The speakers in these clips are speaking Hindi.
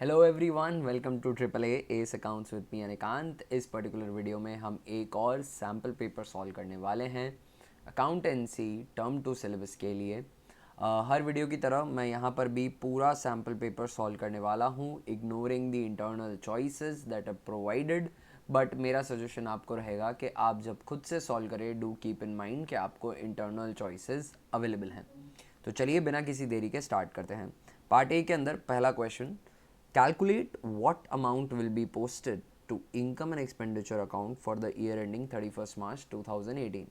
Hello everyone, welcome to triple A S accounts with me Anikant. इस पर्टिकुलर वीडियो में हम एक और सैम्पल पेपर सॉल्व करने वाले हैं अकाउंटेंसी टर्म टू सिलेबस के लिए। हर वीडियो की तरह मैं यहाँ पर भी पूरा सैम्पल पेपर सॉल्व करने वाला हूँ, ignoring the internal choices that are provided. But मेरा सजेशन आपको रहेगा कि आप जब खुद से सॉल्व करें, डू कीप इन माइंड कि आपको इंटरनल चॉइसेस अवेलेबल हैं। तो चलिए बिना किसी देरी के स्टार्ट करते हैं। पार्ट ए के अंदर पहला question, calculate what amount will be posted to income and expenditure account for the year ending 31st March 2018।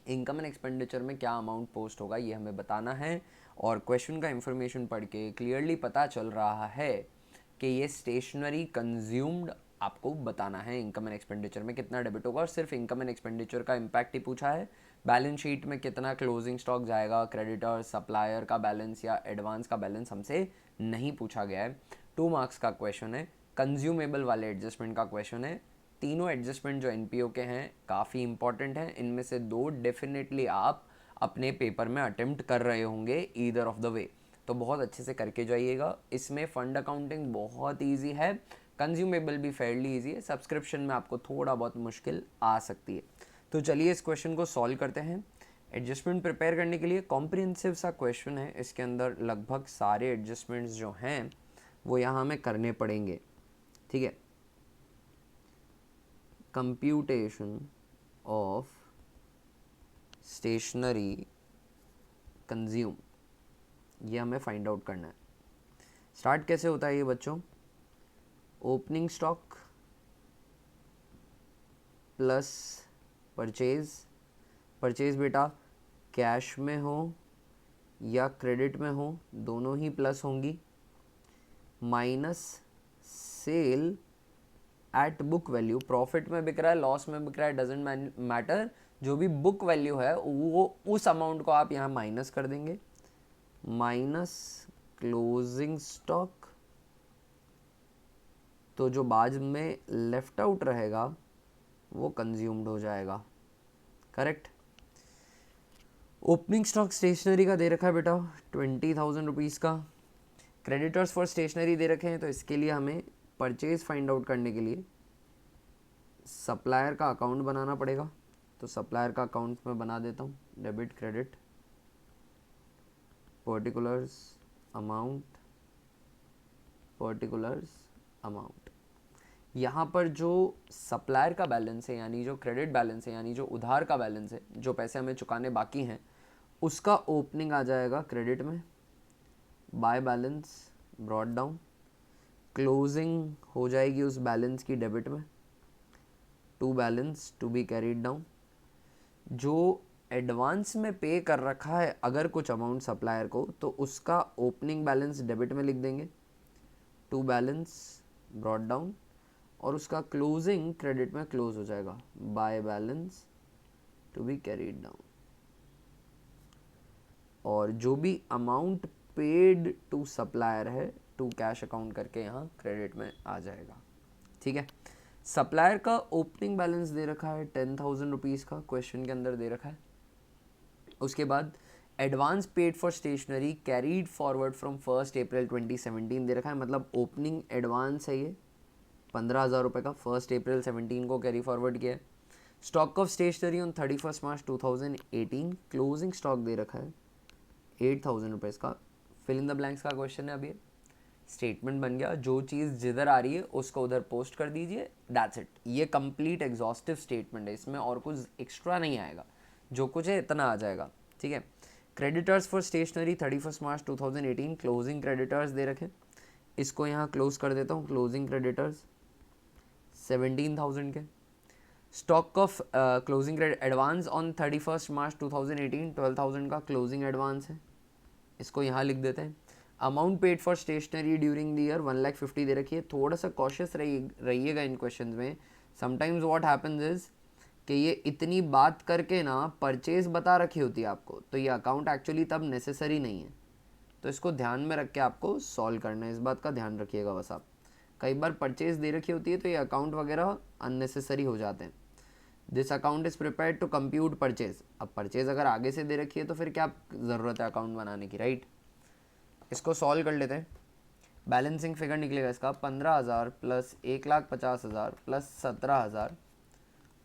Income and expenditure में क्या अमाउंट पोस्ट होगा ये हमें बताना है, और क्वेश्चन का इंफॉर्मेशन पढ़ के क्लियरली पता चल रहा है कि ये स्टेशनरी कंज्यूम्ड आपको बताना है इनकम एंड एक्सपेंडिचर में कितना डेबिट होगा। और सिर्फ इनकम एंड एक्सपेंडिचर का इम्पैक्ट ही पूछा है, बैलेंस शीट में कितना क्लोजिंग स्टॉक जाएगा, क्रेडिटर सप्लायर का बैलेंस या एडवांस का बैलेंस हमसे नहीं पूछा गया है। 2 मार्क्स का क्वेश्चन है, कंज्यूमेबल वाले एडजस्टमेंट का क्वेश्चन है। तीनों एडजस्टमेंट जो एनपीओ के हैं काफ़ी इंपॉर्टेंट हैं, इनमें से 2 डेफिनेटली आप अपने पेपर में अटेम्प्ट कर रहे होंगे ईदर ऑफ द वे, तो बहुत अच्छे से करके जाइएगा। इसमें फंड अकाउंटिंग बहुत ईजी है, कंज्यूमेबल भी फेयरली ईजी है, सब्सक्रिप्शन में आपको थोड़ा बहुत मुश्किल आ सकती है। तो चलिए इस क्वेश्चन को सॉल्व करते हैं। एडजस्टमेंट प्रिपेयर करने के लिए कॉम्प्रिहेंसिव सा क्वेश्चन है, इसके अंदर लगभग सारे एडजस्टमेंट्स जो हैं वो यहाँ हमें करने पड़ेंगे, ठीक है। कंप्यूटेशन ऑफ स्टेशनरी कंज्यूम, ये हमें फाइंड आउट करना है। स्टार्ट कैसे होता है ये बच्चों, opening stock plus purchase. Purchase बेटा कैश में हो या क्रेडिट में हो, दोनों ही प्लस होंगी, minus sale at book value. Profit में बिक रहा है, लॉस में बिक रहा है, डजेंट मैटर, जो भी बुक वैल्यू है वो उस अमाउंट को आप यहाँ माइनस कर देंगे, माइनस क्लोजिंग स्टॉक। तो जो बाद में लेफ्ट आउट रहेगा वो कंज्यूम्ड हो जाएगा, करेक्ट। ओपनिंग स्टॉक स्टेशनरी का दे रखा है बेटा 20,000 रुपीज़ का। क्रेडिटर्स फॉर स्टेशनरी दे रखे हैं, तो इसके लिए हमें परचेज फाइंड आउट करने के लिए सप्लायर का अकाउंट बनाना पड़ेगा। तो सप्लायर का अकाउंट मैं बना देता हूँ, debit credit particulars amount particulars amount. यहाँ पर जो सप्लायर का बैलेंस है यानी जो क्रेडिट बैलेंस है यानी जो उधार का बैलेंस है, जो पैसे हमें चुकाने बाकी हैं, उसका ओपनिंग आ जाएगा क्रेडिट में, by balance brought down, closing हो जाएगी उस बैलेंस की डेबिट में, to balance to be carried down. जो एडवांस में पे कर रखा है अगर कुछ अमाउंट सप्लायर को, तो उसका ओपनिंग बैलेंस डेबिट में लिख देंगे, टू बैलेंस ब्रॉट डाउन, और उसका क्लोजिंग क्रेडिट में क्लोज हो जाएगा, by balance to be carried down. और जो भी अमाउंट पेड टू सप्लायर है टू कैश अकाउंट करके यहाँ क्रेडिट में आ जाएगा, ठीक है। सप्लायर का ओपनिंग बैलेंस दे रखा है 10,000 रुपीज़ का, क्वेश्चन के अंदर दे रखा है। उसके बाद advance paid for stationery carried forward from 1 April 2017 दे रखा है, मतलब ओपनिंग एडवांस है ये 15,000 रुपये का, 1 अप्रैल 17 को कैरी फॉरवर्ड किया है। Stock of stationery on 31 March 2018, closing stock दे रखा है 8,000 रुपीज़ का। फिल इन द ब्लैंक्स का क्वेश्चन है। अब ये स्टेटमेंट बन गया, जो चीज़ जिधर आ रही है उसको उधर पोस्ट कर दीजिए, दैट्स इट। ये कंप्लीट एग्जॉस्टिव स्टेटमेंट है, इसमें और कुछ एक्स्ट्रा नहीं आएगा, जो कुछ है इतना आ जाएगा, ठीक है। Creditors for stationery 31 March 2018, closing creditors दे रखे, इसको यहाँ क्लोज कर देता हूँ, क्लोजिंग क्रेडिटर्स 17,000 के। Stock of closing credit advance on 31 March 2018 12,000 का क्लोजिंग एडवांस है, इसको यहाँ लिख देते हैं। Amount paid for stationery during the year 1,50,000 दे रखी है। थोड़ा सा कॉशियस रहिएगा इन क्वेश्चन में, समटाइम्स व्हाट हैपेंस इज कि ये इतनी बात करके ना परचेज बता रखी होती है आपको, तो ये अकाउंट एक्चुअली तब नेसेसरी नहीं है, तो इसको ध्यान में रख के आपको सॉल्व करना है, इस बात का ध्यान रखिएगा बस आप। कई बार परचेज दे रखी होती है तो ये अकाउंट वगैरह अननेसेसरी हो जाते हैं। This account is prepared to compute purchase. अब परचेज अगर आगे से दे रखी है तो फिर क्या ज़रूरत है अकाउंट बनाने की, राइट। इसको सॉल्व कर लेते हैं। बैलेंसिंग फिगर निकलेगा इसका 15,000 प्लस 1,50,000 प्लस 17,000,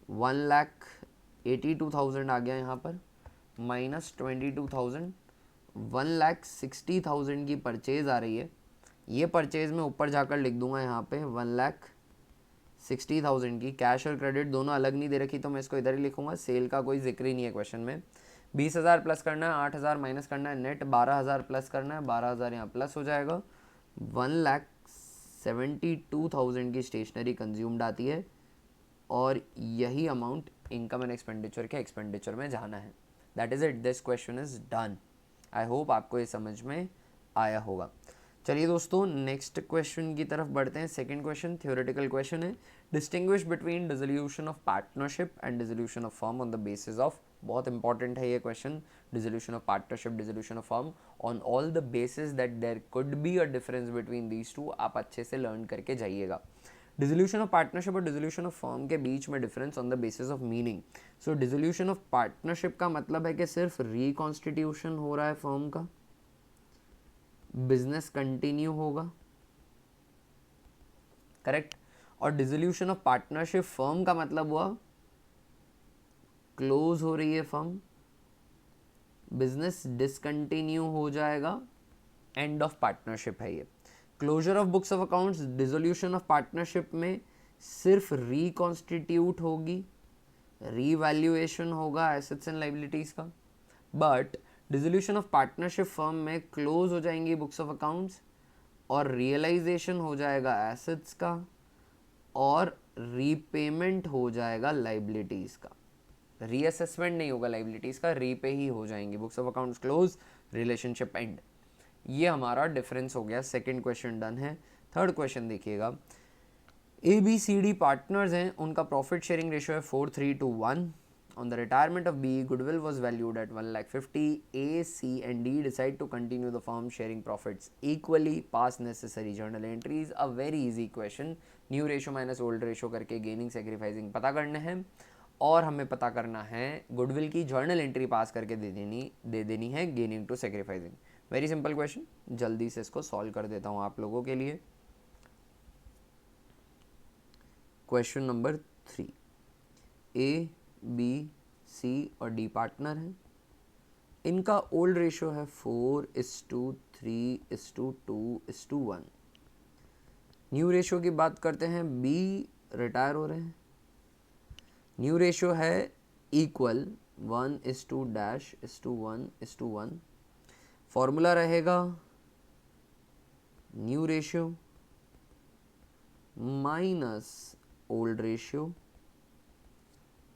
1,82,000 आ गया यहाँ पर, माइनस 22,000, 1,60,000 की परचेज आ रही है। ये परचेज मैं ऊपर जाकर लिख दूंगा यहाँ पे 1,60,000 की। कैश और क्रेडिट दोनों अलग नहीं दे रखी तो मैं इसको इधर ही लिखूंगा, सेल का कोई जिक्र ही नहीं है क्वेश्चन में। 20,000 प्लस करना है, 8,000 माइनस करना है, नेट 12,000 प्लस करना है, 12,000 यहाँ प्लस हो जाएगा। 1,72,000 की स्टेशनरी कंज्यूम्ड आती है और यही अमाउंट इनकम एंड एक्सपेंडिचर के एक्सपेंडिचर में जाना है। That is it, this question is done. I hope आपको ये समझ में आया होगा। चलिए दोस्तों नेक्स्ट क्वेश्चन की तरफ बढ़ते हैं। सेकंड क्वेश्चन थ्योरेटिकल क्वेश्चन है, distinguish between dissolution of partnership and dissolution of firm on the basis of, बहुत इंपॉर्टेंट है ये question, dissolution of partnership, dissolution of firm on all the basis that there could be a difference between these two. आप अच्छे से लर्न करके जाइएगा। डिसोल्यूशन ऑफ पार्टनरशिप और डिसोल्यूशन ऑफ फर्म के बीच में difference on the basis of meaning. So dissolution of partnership का मतलब है कि सिर्फ रिकॉन्स्टिट्यूशन हो रहा है फर्म का, बिजनेस कंटिन्यू होगा, करेक्ट। और डिसोल्यूशन ऑफ पार्टनरशिप फर्म का मतलब हुआ क्लोज हो रही है फर्म, बिजनेस डिसकंटिन्यू हो जाएगा, एंड ऑफ पार्टनरशिप है ये। Closure of books of accounts dissolution of partnership में सिर्फ रिकॉन्स्टिट्यूट होगी, रीवैल्यूएशन होगा एसेट्स एंड लाइबिलिटीज का। But dissolution of partnership firm में क्लोज हो जाएंगी बुक्स ऑफ अकाउंट्स और रियलाइजेशन हो जाएगा एसेट्स का और रीपेमेंट हो जाएगा लाइबिलिटीज का। रीअसेसमेंट नहीं होगा लाइबिलिटीज का, रीपे ही हो जाएंगी। Books of accounts close, relationship and. ये हमारा डिफरेंस हो गया। सेकंड क्वेश्चन डन है। थर्ड क्वेश्चन देखिएगा, ABCD पार्टनर्स हैं, उनका प्रॉफिट शेयरिंग रेशियो है 4:3 On the retirement of B, goodwill was valued at 1,50,000. A, C and D decide to continue the firm sharing profits equally. Pass necessary journal entries. A very easy question. New ratio minus old ratio करके gaining sacrificing पता करने हैं और हमें पता करना है गुडविल की जर्नल एंट्री पास करके दे देनी है gaining to sacrificing. Very simple question, जल्दी से इसको सॉल्व कर देता हूँ आप लोगों के लिए। Question number 3, A, B, C और D पार्टनर हैं, इनका ओल्ड रेशियो है 4:3:2:1। न्यू रेशियो की बात करते हैं, B रिटायर हो रहे हैं, न्यू रेशियो है इक्वल 1:1:1। फॉर्मूला रहेगा new ratio minus old ratio.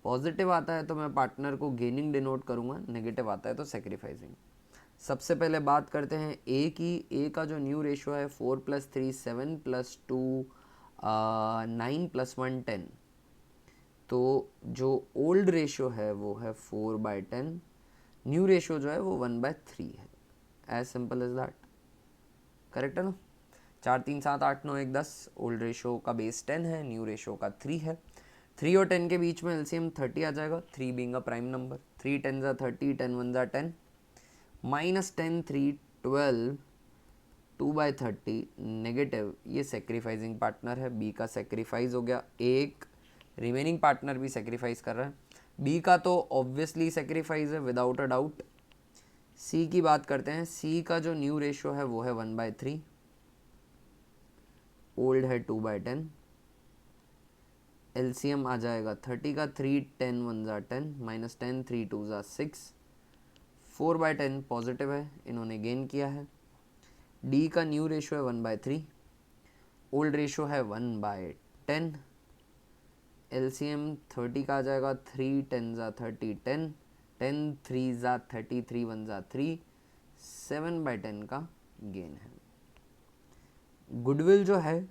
Positive आता है तो मैं पार्टनर को गेनिंग डिनोट करूंगा, नेगेटिव आता है तो सेक्रीफाइसिंग। सबसे पहले बात करते हैं ए की। ए का जो न्यू रेशियो है 4 + 3 7 + 2 9 + 1 10। तो जो ओल्ड रेशियो है वो है 4/10, न्यू रेशियो जो है वो 1/3 है। As simple as that, correct है ना। 4 3 7 8 9 1 10, ओल्ड रेशियो का बेस 10 है, न्यू रेशियो का 3 है। 3 और 10 के बीच में एलसीएम 30 आ जाएगा, 3 being a prime number. 3 10 30, 10 1 10, -10 3 12, 2/30 negative. ये सेक्रीफाइसिंग पार्टनर है, बी का सेक्रीफाइस हो गया। एक रिमेनिंग पार्टनर भी सेक्रीफाइस कर रहा है, बी का तो ऑब्वियसली सेक्रीफाइस है विदाउट अ डाउट। सी की बात करते हैं, सी का जो न्यू रेशियो है वो है 1/3, ओल्ड है 2/10। एलसीएम आ जाएगा 30 का, 3 10 1 10, -10 3 2 6, 4/10 पॉजिटिव है, इन्होंने गेन किया है। डी का न्यू रेशियो है 1/3, ओल्ड रेशियो है 1/10। एलसीएम 30 का आ जाएगा, 3 10 30 10, 10 3 30, 3 1 3, 7/10 का गेन है। गुडविल जो है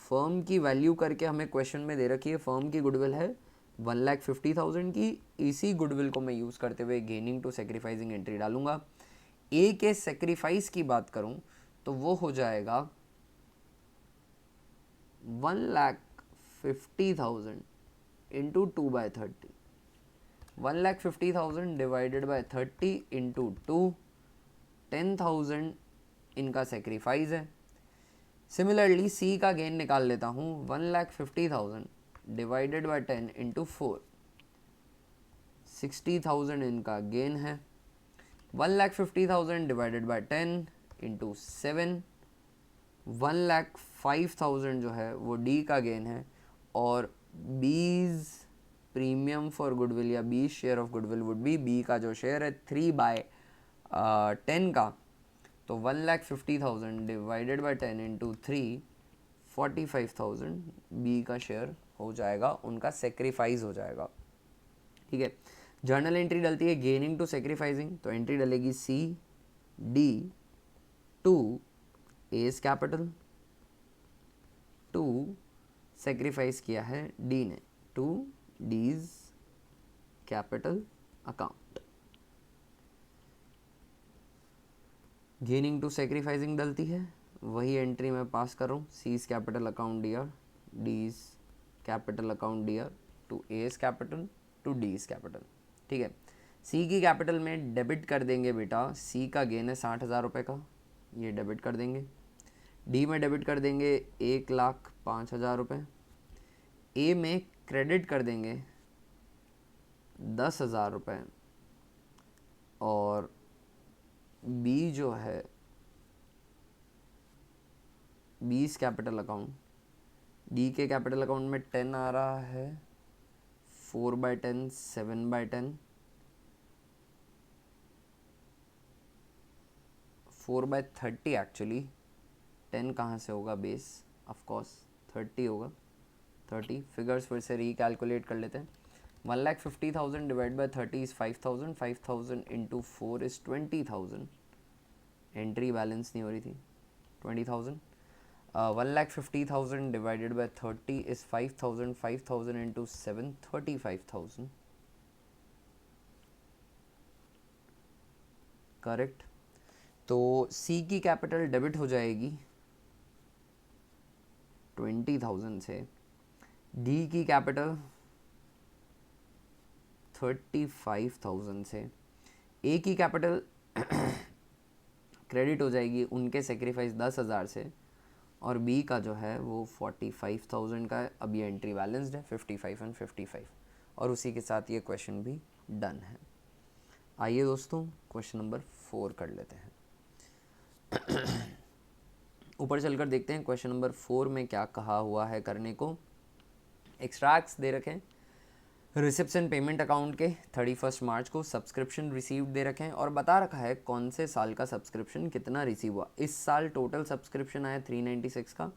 फर्म की वैल्यू करके हमें क्वेश्चन में दे रखी है, फर्म की गुडविल है 1,50,000 की। इसी गुडविल को मैं यूज़ करते हुए गेनिंग टू सेक्रीफाइसिंग एंट्री डालूंगा। ए के सेक्रीफाइस की बात करूं तो वो हो जाएगा 1,50,000 इंटू 2/30, 1,50,000 डिवाइडेड बाय 30 इंटू 2, 10,000 इनका सेक्रीफाइस है। सिमिलरली सी का गेन निकाल लेता हूँ 1,50,000 डिवाइडेड बाई 10 इंटू 4, 60,000 इनका गेन है। 1,50,000 डिवाइडेड बाई 10 इंटू 7, 1,05,000 जो है वो डी का गेन है, और बीज प्रीमियम फॉर गुडविल या B share of goodwill would be, B का जो शेयर है 3/10 का, तो 1,50,000 डिवाइडेड बाई 10 इंटू 3, 45,000 बी का शेयर हो जाएगा, उनका सेक्रीफाइस हो जाएगा। ठीक है, जर्नल एंट्री डलती है गेनिंग टू सेक्रीफाइसिंग, तो एंट्री डलेगी C D to A's capital, to sacrifice किया है डी ने, to D's capital account. Gaining to sacrificing डलती है, वही एंट्री मैं पास कर रहा हूँ, C's capital account DR, D's capital account DR to A's capital to D's capital. ठीक है, सी की कैपिटल में डेबिट कर देंगे बेटा, सी का गेन है 60,000 रुपये का, ये डेबिट कर देंगे। डी में डेबिट कर देंगे 1,05,000 रुपये। ए में क्रेडिट कर देंगे 10,000 रुपये, और बी जो है बीस कैपिटल अकाउंट, डी के कैपिटल अकाउंट में 10 आ रहा है, 4/10, 7/10, 4/30 एक्चुअली, 10 कहाँ से होगा बेस, ऑफकोर्स 30 होगा, 30 फिगर्स फिर से रिकैलकुलेट कर लेते हैं। 1,50,000 divide by 30 is 5,000, 5,000 into 4 is 20,000, entry balance नहीं हो रही थी, 20,000। 1,50,000 divided by 30 is 5,000, 5,000 into 7, 35,000, correct. तो सी की कैपिटल डेबिट हो जाएगी 20,000 से, डी की कैपिटल 35,000 से, ए की कैपिटल क्रेडिट हो जाएगी उनके सेक्रीफाइस 10,000 से, और बी का जो है वो 45,000 का है। अब ये एंट्री बैलेंस्ड है 55 एंड 55, और उसी के साथ ये क्वेश्चन भी डन है। आइए दोस्तों क्वेश्चन नंबर 4 कर लेते हैं। ऊपर चलकर देखते हैं क्वेश्चन नंबर 4 में क्या कहा हुआ है करने को। एक्सट्रैक्ट्स दे रखे हैं रिसिप्शन पेमेंट अकाउंट के 31 मार्च को, सब्सक्रिप्शन रिसीव्ड दे रखे हैं, और बता रखा है कौन से साल का सब्सक्रिप्शन कितना रिसीव हुआ। इस साल टोटल सब्सक्रिप्शन आया 396 का,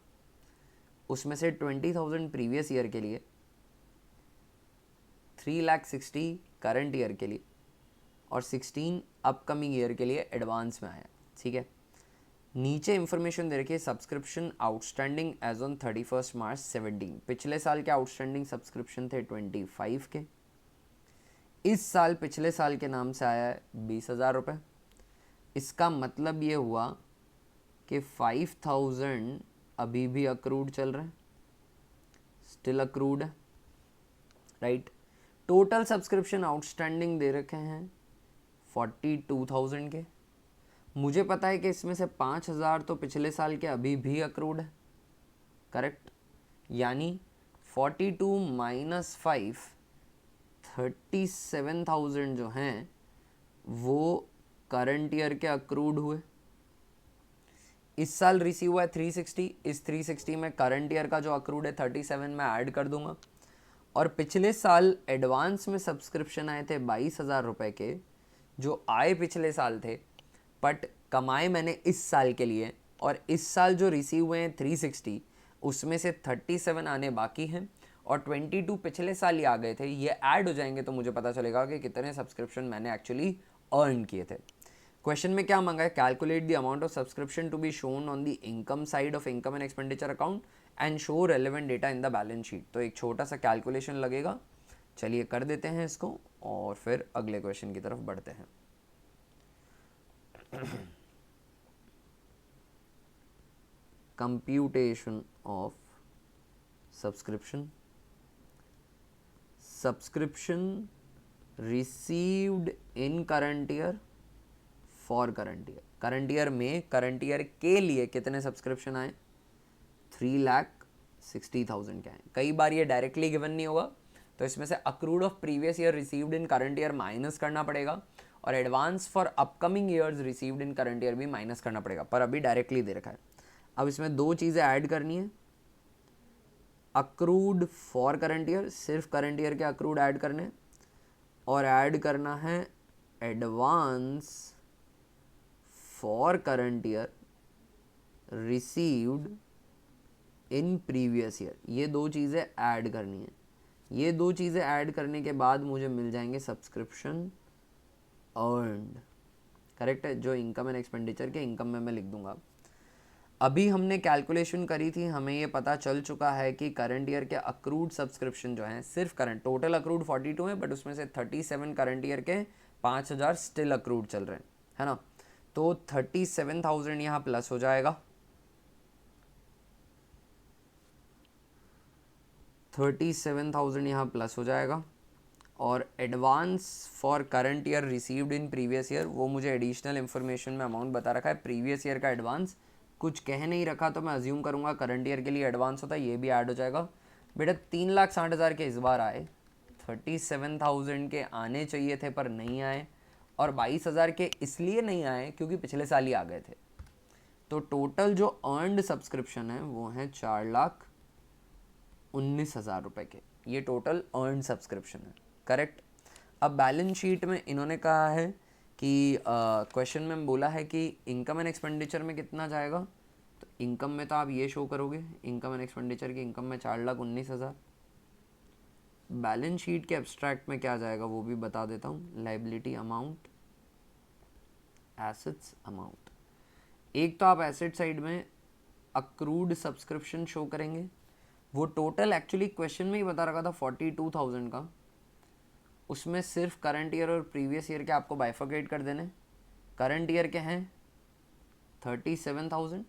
उसमें से 20,000 प्रीवियस ईयर के लिए, 3,60,000 करंट ईयर के लिए, और 16 अपकमिंग ईयर के लिए एडवांस में आया। ठीक है, नीचे इंफॉर्मेशन दे रखी है सब्सक्रिप्शन आउटस्टैंडिंग एज ऑन 31 मार्च 17। पिछले साल के आउटस्टैंडिंग सब्सक्रिप्शन थे 25 के, इस साल पिछले साल के नाम से आया है 20,000 रुपये। इसका मतलब ये हुआ कि 5,000 अभी भी अक्रूड चल रहा है, स्टिल अक्रूड है, राइट। टोटल सब्सक्रिप्शन आउटस्टैंडिंग दे रखे हैं 42,000 के। मुझे पता है कि इसमें से 5,000 तो पिछले साल के अभी भी अक्रूड है, करेक्ट। यानी 42 माइनस 5, 37,000 जो हैं वो करंट ईयर के अक्रूड हुए। इस साल रिसीव हुआ है 360, इस 360 में करंट ईयर का जो अक्रूड है 37 में ऐड कर दूंगा, और पिछले साल एडवांस में सब्सक्रिप्शन आए थे 22,000 रुपये के, जो आए पिछले साल थे बट कमाए मैंने इस साल के लिए, और इस साल जो रिसीव हुए हैं 360, उसमें से 37 आने बाकी हैं, और 22 पिछले साल ही आ गए थे, ये ऐड हो जाएंगे तो मुझे पता चलेगा कि कितने सब्सक्रिप्शन मैंने एक्चुअली अर्न किए थे। क्वेश्चन में क्या मांगा है, calculate the amount of subscription to be shown on the income side of income and expenditure account and show relevant data in the balance sheet. तो एक छोटा सा कैलकुलेशन लगेगा, चलिए कर देते हैं इसको, और फिर अगले क्वेश्चन की तरफ बढ़ते हैं। Computation of subscription, subscription received in current year for current year. Current year में करंट ईयर के लिए कितने सब्सक्रिप्शन आए, 3,60,000 क्या है। कई बार ये डायरेक्टली गिवन नहीं होगा, तो इसमें से accrued of previous year received in current year minus करना पड़ेगा, और advance for upcoming years received in current year भी माइनस करना पड़ेगा, पर अभी डायरेक्टली दे रखा है। अब इसमें दो चीज़ें ऐड करनी है, अक्रूड फॉर करंट ईयर, सिर्फ करंट ईयर के अक्रूड ऐड करने, और ऐड करना है advance for current year received in previous year. ये दो चीज़ें ऐड करनी है। ये दो चीज़ें ऐड करने के बाद मुझे मिल जाएंगे सब्सक्रिप्शन अर्नड। करेक्ट है, जो इनकम एंड एक्सपेंडिचर के इनकम में मैं लिख दूंगा। अभी हमने कैलकुलेशन करी थी, हमें ये पता चल चुका है कि करंट ईयर के अक्रूड सब्सक्रिप्शन जो हैं, सिर्फ करंट, टोटल अक्रूड 42 है, बट उसमें से 37 करंट ईयर के 5,000 स्टिल अक्रूड चल रहे हैं, है ना। तो 37,000 यहाँ प्लस हो जाएगा, 37,000 यहाँ प्लस हो जाएगा, और advance for current year received in previous year, वो मुझे एडिशनल इन्फॉर्मेशन में अमाउंट बता रखा है। प्रीवियस ईयर का एडवांस कुछ कह नहीं रखा, तो मैं अज्यूम करूँगा करंट ईयर के लिए एडवांस होता है, ये भी ऐड हो जाएगा। बेटा 3,60,000 के इस बार आए, 37,000 के आने चाहिए थे पर नहीं आए, और 22,000 के इसलिए नहीं आए क्योंकि पिछले साल ही आ गए थे। तो टोटल जो अर्नड सब्सक्रिप्शन है वो है 4,19,000 रुपये के, ये टोटल अर्नड सब्सक्रिप्शन है। करेक्ट। अब बैलेंस शीट में इन्होंने कहा है कि क्वेश्चन में बोला है कि इनकम एंड एक्सपेंडिचर में कितना जाएगा, तो इनकम में तो आप ये शो करोगे, इनकम एंड एक्सपेंडिचर की इनकम में 4,19,000। बैलेंस शीट के एब्स्ट्रैक्ट में क्या जाएगा वो भी बता देता हूँ, लाइबिलिटी अमाउंट, एसेट्स अमाउंट। एक तो आप एसेट साइड में अक्रूड सब्सक्रिप्शन शो करेंगे, वो टोटल एक्चुअली क्वेश्चन में ही बता रखा था 42,000 का, उसमें सिर्फ करंट ईयर और प्रीवियस ईयर के आपको बाइफर्केट कर देने। करंट ईयर के हैं 37,000,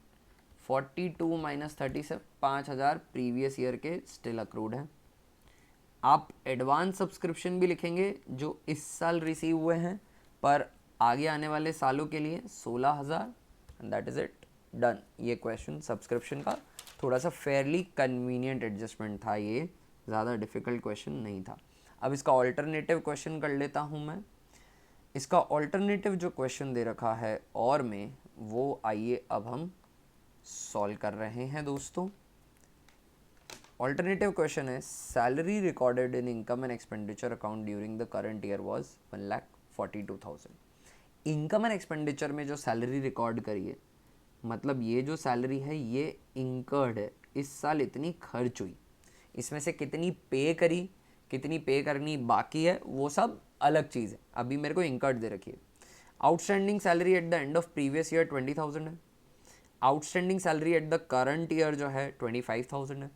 42 माइनस 37, 5,000 प्रीवियस ईयर के स्टिल अक्रूड हैं। आप एडवांस सब्सक्रिप्शन भी लिखेंगे जो इस साल रिसीव हुए हैं, पर आगे आने वाले सालों के लिए 16,000, and that is it, done. ये क्वेश्चन सब्सक्रिप्शन का थोड़ा सा फेयरली कन्वीनियंट एडजस्टमेंट था, ये ज़्यादा डिफ़िकल्ट क्वेश्चन नहीं था। अब इसका ऑल्टरनेटिव क्वेश्चन कर लेता हूँ मैं। इसका ऑल्टरनेटिव जो क्वेश्चन दे रखा है और में, वो आइए अब हम सॉल्व कर रहे हैं दोस्तों। ऑल्टरनेटिव क्वेश्चन है, salary recorded in income and expenditure account during the current year was 1,42,000। Income and expenditure में जो सैलरी रिकॉर्ड करी है, मतलब ये जो सैलरी है ये इंकर्ड है, इस साल इतनी खर्च हुई, इसमें से कितनी पे करी, कितनी पे करनी बाकी है, वो सब अलग चीज़ है। अभी मेरे को इंकर्ड दे रखी है। Outstanding salary at the end of previous year 20,000 है, outstanding salary at the current year जो है 25,000 है,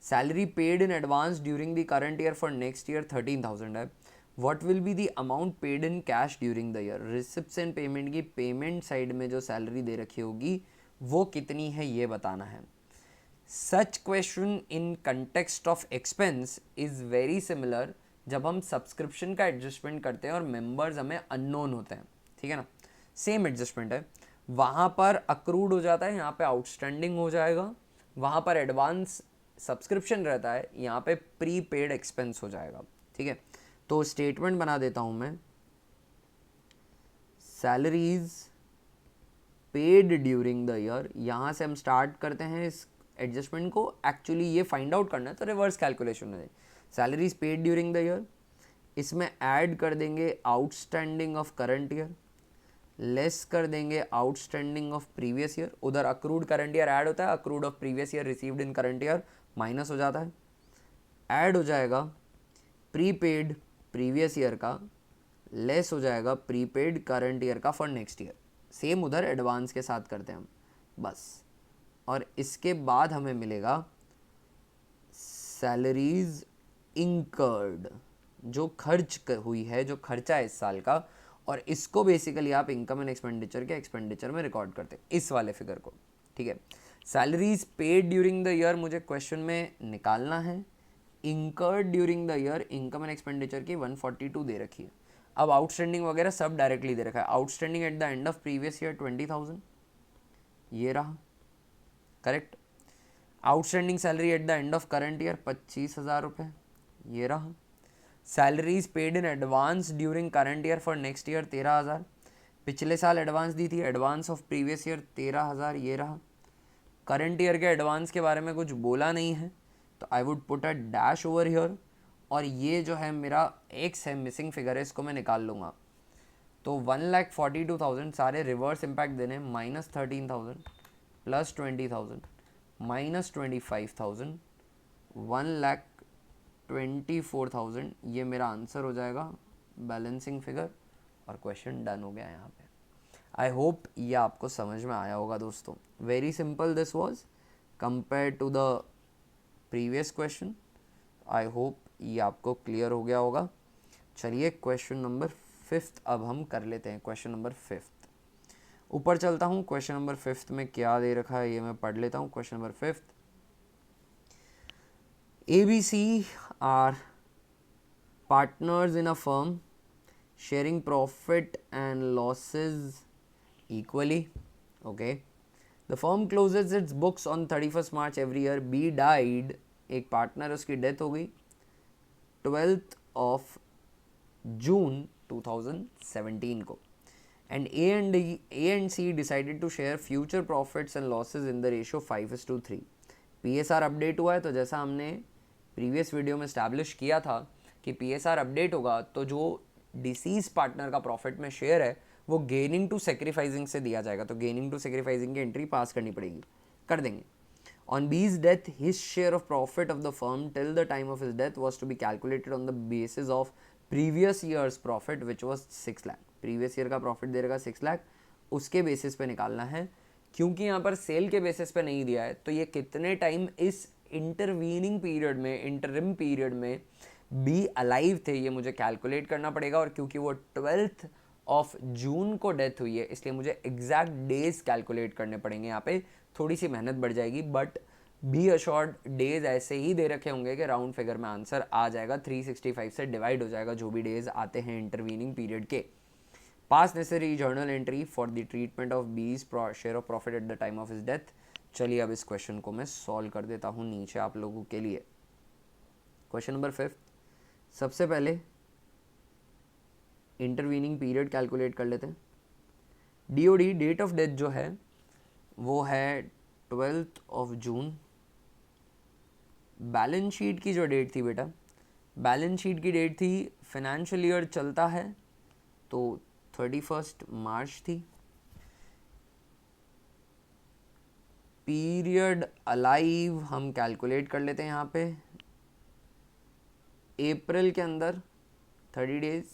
salary paid in advance during the current year for next year 13,000 है। What will be the amount paid in cash during the year. Receipts and payment की पेमेंट साइड में जो सैलरी दे रखी होगी वो कितनी है ये बताना है। Such question in context of expense is very similar जब हम सब्सक्रिप्शन का एडजस्टमेंट करते हैं और मेंबर्स हमें अननोन होते हैं, ठीक है ना, सेम एडजस्टमेंट है। वहाँ पर अक्रूड हो जाता है, यहाँ पे आउटस्टैंडिंग हो जाएगा, वहाँ पर एडवांस सब्सक्रिप्शन रहता है, यहाँ पे प्री पेड एक्सपेंस हो जाएगा, ठीक है। तो स्टेटमेंट बना देता हूँ मैं, salaries paid during the year. यहाँ से हम स्टार्ट करते हैं इस एडजस्टमेंट को, एक्चुअली ये फाइंड आउट करना है तो रिवर्स कैलकुलेशन है। Salaries paid during the year, इसमें ऐड कर देंगे outstanding of current year, less कर देंगे आउटस्टैंडिंग ऑफ प्रीवियस ईयर। उधर अक्रूड करंट ईयर ऐड होता है, accrued of previous year received in current year minus हो जाता है, ऐड हो जाएगा प्रीपेड प्रीवियस ईयर का, लेस हो जाएगा प्रीपेड करंट ईयर का फॉर नेक्स्ट ईयर। सेम उधर एडवांस के साथ करते हैं हम बस, और इसके बाद हमें मिलेगा सैलरीज इंकर्ड, जो खर्च हुई है, जो खर्चा है इस साल का, और इसको बेसिकली आप इनकम एंड एक्सपेंडिचर के एक्सपेंडिचर में रिकॉर्ड करते हैं, इस वाले फिगर को, ठीक है। Salaries paid during the year मुझे क्वेश्चन में निकालना है, incurred during the year income and expenditure की 142 दे रखी है। अब आउटस्टैंडिंग वगैरह सब डायरेक्टली दे रखा है। Outstanding at the end of previous year 20,000, ये रहा, correct. Outstanding salary at the end of current year 25,000 रुपये, ये रहा। Salaries paid in advance during current year for next year 13,000, पिछले साल एडवांस दी थी, एडवांस ऑफ प्रीवियस ईयर 13,000, ये रहा। करंट ईयर के एडवांस के बारे में कुछ बोला नहीं है, तो I would put a dash over here. और ये जो है मेरा एक्स है, मिसिंग फिगर है, इसको मैं निकाल लूँगा। तो 1,42,000 सारे रिवर्स इम्पैक्ट देने, -13,000 प्लस 20,000 -25,000 1,24,000, ये मेरा आंसर हो जाएगा, बैलेंसिंग फिगर। और क्वेश्चन डन हो गया यहाँ पे। आई होप ये आपको समझ में आया होगा दोस्तों। Very simple this was compare to the previous question. I hope ये आपको क्लियर हो गया होगा। चलिए क्वेश्चन नंबर 5 अब हम कर लेते हैं। क्वेश्चन नंबर 5 ऊपर चलता हूँ। क्वेश्चन नंबर 5 में क्या दे रखा है ये मैं पढ़ लेता हूँ। Question number 5, ABC are partners in a firm sharing profit and losses equally. Okay, the firm closes its books on 31st March every year. B died, एक पार्टनर उसकी डेथ हो गई 12th of June 2017 को, and A and C decided to share future profits and losses in the ratio 5:3. PSR update हुआ है, तो जैसा हमने प्रीवियस वीडियो में स्टैब्लिश किया था कि PSR अपडेट होगा तो जो डिसीज पार्टनर का प्रॉफिट में शेयर है वो गेनिंग टू सेक्रीफाइसिंग से दिया जाएगा। तो गेनिंग टू सेक्रीफाइसिंग की एंट्री पास करनी पड़ेगी, कर देंगे। On B's death, his share of profit of the firm till the time of his death was to be calculated on the basis of previous year's profit, which was 6 lakh. Previous year का प्रॉफिट दे रहेगा 6 लाख, उसके बेसिस पे निकालना है। क्योंकि यहाँ पर सेल के बेसिस पे नहीं दिया है, तो ये कितने टाइम इस इंटरवीनिंग पीरियड में, इंटरिम पीरियड में बी अलाइव थे, ये मुझे कैलकुलेट करना पड़ेगा। और क्योंकि वो 12th ऑफ जून को डेथ हुई है, इसलिए मुझे एग्जैक्ट डेज कैलकुलेट करने पड़ेंगे। यहाँ पे थोड़ी सी मेहनत बढ़ जाएगी, बट बी अश्योर्ड डेज ऐसे ही दे रखे होंगे कि राउंड फिगर में आंसर आ जाएगा, 365 से डिवाइड हो जाएगा जो भी डेज आते हैं इंटरवीनिंग पीरियड के। Pass necessary journal entry for the treatment of B's share of profit at the time of his death. चलिए अब इस क्वेश्चन को मैं सॉल्व कर देता हूँ नीचे आप लोगों के लिए। क्वेश्चन नंबर 5, सबसे पहले इंटरवीनिंग पीरियड कैलकुलेट कर लेते हैं। DOD डेट ऑफ डेथ जो है वो है 12th of June. Balance sheet की जो डेट थी बेटा, बैलेंस शीट की डेट थी, फाइनेंशियल ईयर चलता है तो 31st मार्च थी। पीरियड अलाइव हम कैलकुलेट कर लेते हैं यहाँ पे। अप्रैल के अंदर 30 डेज,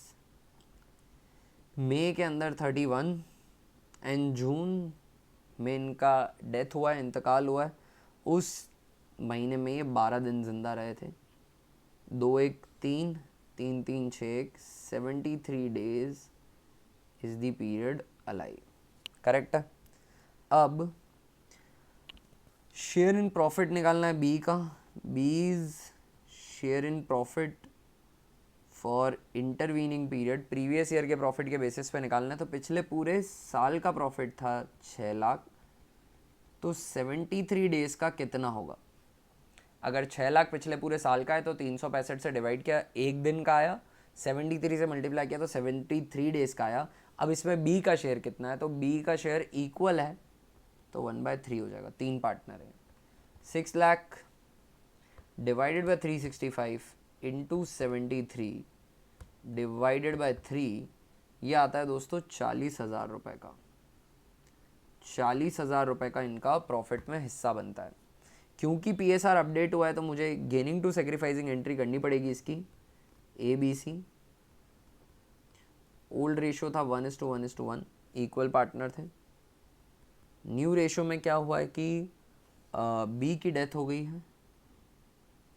मई के अंदर 31 एंड जून में इनका डेथ हुआ है, इंतकाल हुआ है। उस महीने में ये 12 दिन जिंदा रहे थे। 2 1 3 3 3 6 73 days is the period alive. Correct है। अब शेयर इन प्रॉफिट निकालना है बी का। बीज share in profit for intervening period previous year के प्रॉफिट के बेसिस पे निकालना है। तो पिछले पूरे साल का प्रॉफिट था 6 लाख, तो 73 डेज का कितना होगा? अगर 6 लाख पिछले पूरे साल का है तो 365 से डिवाइड किया, एक दिन का आया, 73 से मल्टीप्लाई किया तो 73 डेज का आया। अब इसमें बी का शेयर कितना है? तो बी का शेयर इक्वल है तो 1/3 हो जाएगा। 3 पार्टनर है, 6 lakh divided by 365 into 73 divided by 3, ये आता है दोस्तों 40,000 रुपये का। 40,000 रुपये का इनका प्रॉफिट में हिस्सा बनता है। क्योंकि PSR अपडेट हुआ है तो मुझे गेनिंग टू सेक्रीफाइसिंग एंट्री करनी पड़ेगी इसकी। ABC ओल्ड रेशियो था 1:1:1, इक्वल पार्टनर थे। न्यू रेशियो में क्या हुआ है कि B की डेथ हो गई है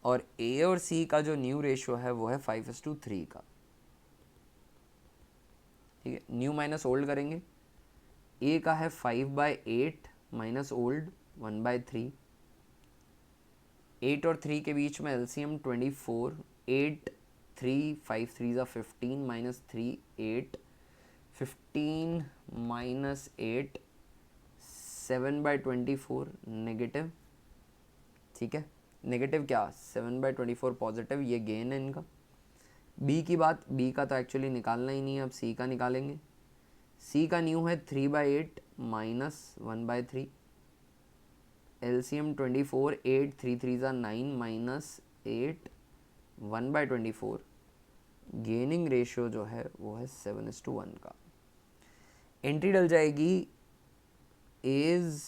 और A और C का जो न्यू रेशियो है वो है 5:3 का। ठीक है, न्यू माइनस ओल्ड करेंगे। A का है 5/8 माइनस ओल्ड 1/3। 8 और 3 के बीच में LCM 24, 8 3 5 3 ज़ा 15 माइनस 3 8, 15 माइनस 8 7/24 नेगेटिव ठीक है, नेगेटिव क्या 7/24 पॉजिटिव, ये गेन है इनका। बी की बात, बी का तो एक्चुअली निकालना ही नहीं है, अब सी का निकालेंगे। सी का न्यू है 3/8 minus 1/3, LCM 24, 8 3 3 9 minus 8 1/24, gaining ratio जो है वो है 7:1 का। एंट्री डल जाएगी एज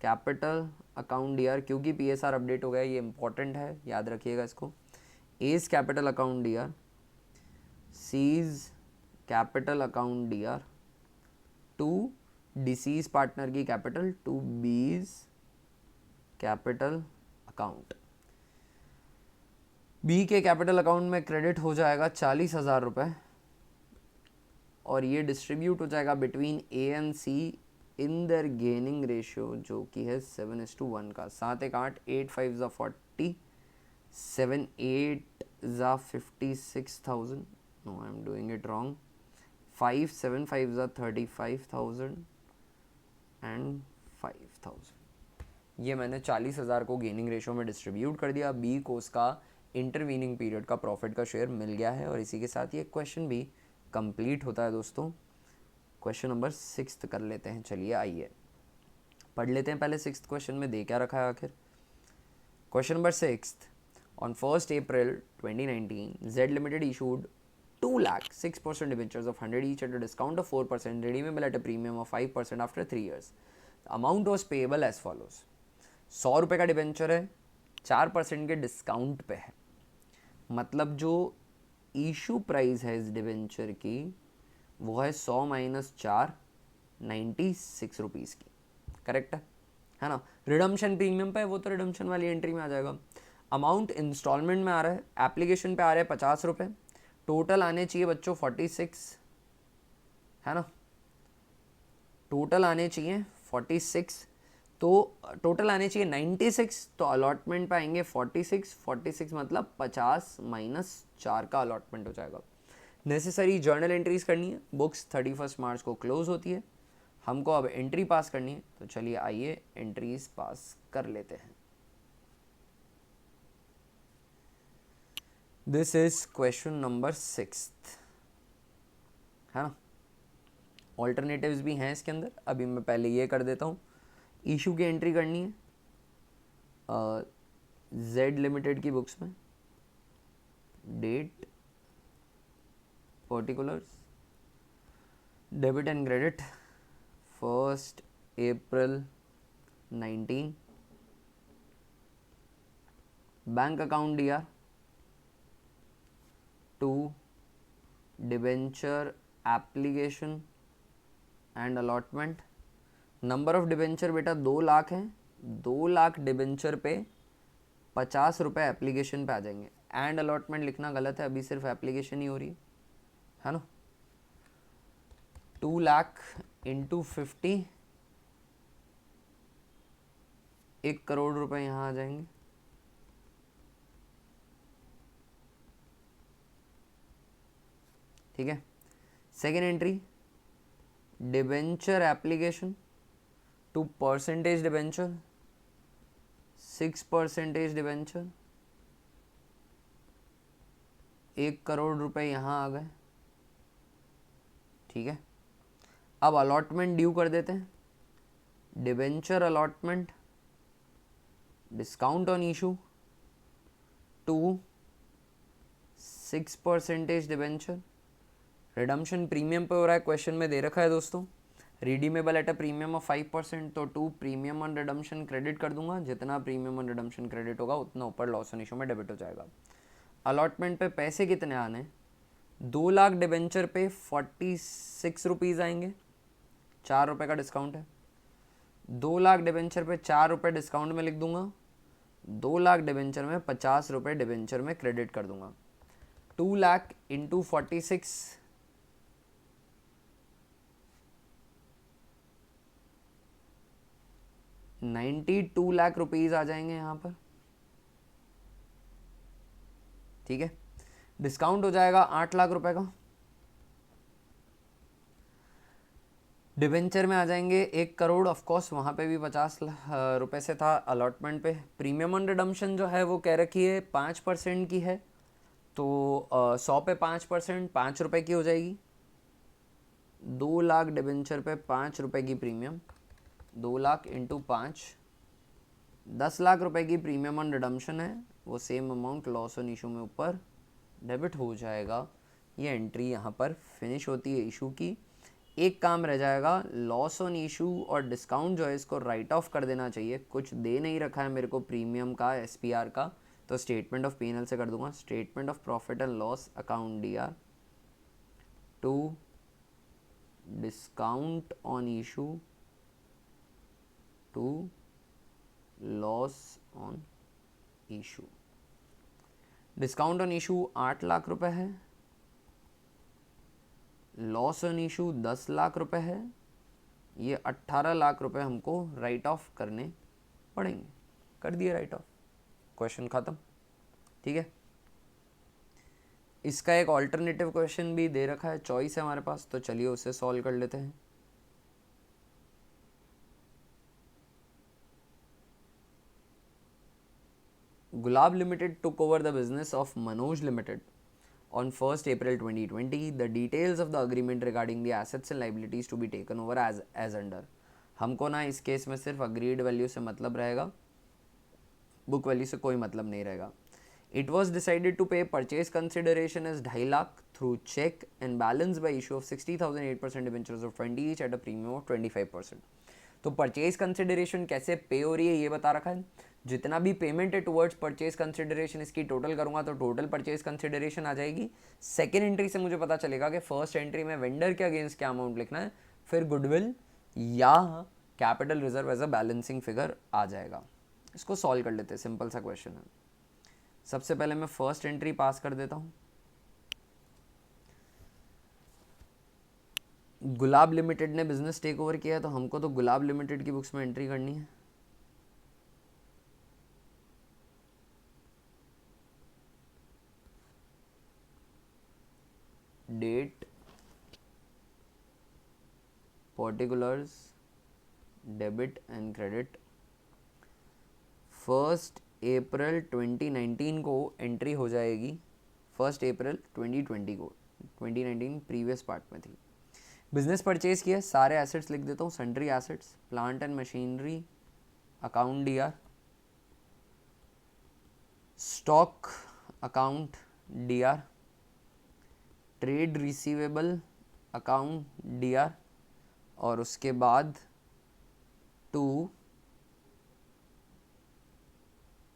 कैपिटल अकाउंट डीआर, क्योंकि पीएसआर अपडेट हो गया, ये इंपॉर्टेंट है, याद रखिएगा इसको। A's capital account DR, C's capital account DR to deceased partner की capital to B's capital account. B के कैपिटल अकाउंट में क्रेडिट हो जाएगा 40,000 रुपये और ये डिस्ट्रीब्यूट हो जाएगा between A and C in their gaining ratio जो कि है 7:1 का। 7 1 8, 8 5 40, 7 8 56,000, no I am doing it wrong, 5 7 5 35,000 and 5,000। ये मैंने 40,000 को गेनिंग रेशियो में डिस्ट्रीब्यूट कर दिया। बी को उसका इंटरवीनिंग पीरियड का प्रॉफिट का शेयर मिल गया है और इसी के साथ ये क्वेश्चन भी कंप्लीट होता है दोस्तों। क्वेश्चन नंबर 6 कर लेते हैं, चलिए आइए पढ़ लेते हैं पहले 6th क्वेश्चन में दे क्या रखा है आखिर। Question number 6, on 1st April 2019 Z Limited issued 2 lakh 6% debentures of 100 each at a discount of 4%, redeemable at a premium of 5% after 3 years. The amount was payable as follows. 100 रुपये का डिबेंचर है, 4% के डिस्काउंट पे है, मतलब जो इशू प्राइस है इस डिबेंचर की वो है 100 माइनस 4, 96 रुपीज़ की, करेक्ट है ना। रिडम्शन प्रीमियम पे है, वो तो रिडम्शन वाली एंट्री में आ जाएगा। अमाउंट इंस्टॉलमेंट में आ रहा है, एप्लीकेशन पे आ रहा है 50 रुपये, टोटल आने चाहिए बच्चों 46, है ना, टोटल आने चाहिए 46, तो टोटल आने चाहिए 96, तो अलॉटमेंट पे आएंगे 46 मतलब 50 माइनस 4 का अलॉटमेंट हो जाएगा। नेसेसरी जर्नल एंट्रीज करनी है, बुक्स 31 मार्च को क्लोज होती है, हमको अब एंट्री पास करनी है, तो चलिए आइए एंट्रीज पास कर लेते हैं। दिस इज क्वेश्चन नंबर 6, है ना। ऑल्टरनेटिव्स भी हैं इसके अंदर, अभी मैं पहले ये कर देता हूँ। इशू की एंट्री करनी है जेड लिमिटेड की बुक्स में, date, particulars, debit and credit 1st April 19, bank account DR, to debenture application and allotment. Number of debenture बेटा 2 लाख है, 2 लाख डिबेंचर पे 50 रुपये एप्लीकेशन पे आ जाएंगे। एंड अलॉटमेंट लिखना गलत है, अभी सिर्फ एप्लीकेशन ही हो रही है ना। 2 लाख इंटू 50, 1 करोड़ रुपए यहाँ आ जाएंगे, ठीक है। Second entry, debenture application to percentage debenture, 6% debenture, 1 crore रुपए यहाँ आ गए, ठीक है। अब अलॉटमेंट ड्यू कर देते हैं, debenture allotment, discount on issue to 6% debenture, redemption premium पे हो रहा है, क्वेश्चन में दे रखा है दोस्तों, redeemable at a premium of 5%, तो 2 प्रीमियम ऑन रिडम्शन क्रेडिट कर दूंगा, जितना प्रीमियम ऑन रिडम्शन क्रेडिट होगा उतना ऊपर लॉस ऑन इशू में डेबिट हो जाएगा। अलॉटमेंट पे पैसे कितने आने, 2 लाख डिबेंचर पे 46 रुपीज़ आएंगे, 4 रुपये का डिस्काउंट है। 2 लाख डिबेंचर पे 4 रुपये डिस्काउंट में लिख दूंगा, 2 लाख डिबेंचर में 50 रुपये डिबेंचर में क्रेडिट कर दूंगा। 2 लाख इंटू 46, 92 लाख रुपीज आ जाएंगे यहाँ पर, ठीक है। डिस्काउंट हो जाएगा 8 लाख रुपए का, डिबेंचर में आ जाएंगे 1 करोड़, ऑफ कोर्स वहाँ पे भी 50 रुपए से था अलॉटमेंट पे। प्रीमियम ऑन रिडम्पशन जो है वो कह रखी है 5% की है, तो 100 पे 5%, 5 रुपये की हो जाएगी। 2 लाख डिबेंचर पे 5 रुपये की प्रीमियम, 2 लाख इंटू 5, 10 लाख रुपए की प्रीमियम ऑन रिडम्पशन है, वो same amount loss on issue में ऊपर डेबिट हो जाएगा। ये एंट्री यहाँ पर फिनिश होती है इशू की। एक काम रह जाएगा, लॉस ऑन इशू और डिस्काउंट जो है इसको राइट ऑफ कर देना चाहिए। कुछ दे नहीं रखा है मेरे को प्रीमियम का, एसपीआर का, तो स्टेटमेंट ऑफ पीएनएल से कर दूंगा। Statement of profit and loss account DR to discount on issue to loss on issue. Discount on issue 8 lakh रुपए है, लॉस ऑन इशू 10 लाख रुपए है, ये 18 लाख रुपए हमको राइट ऑफ करने पड़ेंगे। कर दिए राइट ऑफ, क्वेश्चन खत्म। ठीक है, इसका एक ऑल्टरनेटिव क्वेश्चन भी दे रखा है, चॉइस है हमारे पास, तो चलिए उसे सॉल्व कर लेते हैं। Gulab Limited took over the business of Manoj Limited on 1st April 2020. The details of the agreement regarding the assets and liabilities to be taken over as under. हमको ना इस केस में सिर्फ अग्रीड वैल्यू से मतलब रहेगा, बुक वैल्यू से कोई मतलब नहीं रहेगा। It was decided to pay purchase consideration as 2.5 lakh through check and balance by issue of 60,000 8% debentures of 20 each at a premium of 25%. तो परचेज कंसिडरेशन कैसे पे हो रही है ये बता रखा है। जितना भी पेमेंट है टुवर्ड्स परचेज कंसिडरेशन, इसकी टोटल करूंगा तो टोटल परचेज कंसिडरेशन आ जाएगी। सेकेंड एंट्री से मुझे पता चलेगा कि फर्स्ट एंट्री में वेंडर के अगेंस्ट क्या अमाउंट लिखना है, फिर गुडविल या capital reserve as a balancing figure आ जाएगा। इसको सॉल्व कर लेते हैं, सिंपल सा क्वेश्चन है। सबसे पहले मैं फर्स्ट एंट्री पास कर देता हूँ। गुलाब लिमिटेड ने बिजनेस टेक ओवर किया है, तो हमको तो गुलाब लिमिटेड की बुक्स में एंट्री करनी है। Date, particulars, debit and credit. 1 अप्रैल 2019 को एंट्री हो जाएगी, 1 अप्रैल 2020 को, 2019 प्रीवियस पार्ट में थी। बिजनेस परचेज किया, सारे एसेट्स लिख देता हूँ। Sundry assets, plant and machinery account DR, stock account DR, trade receivable account DR, और उसके बाद to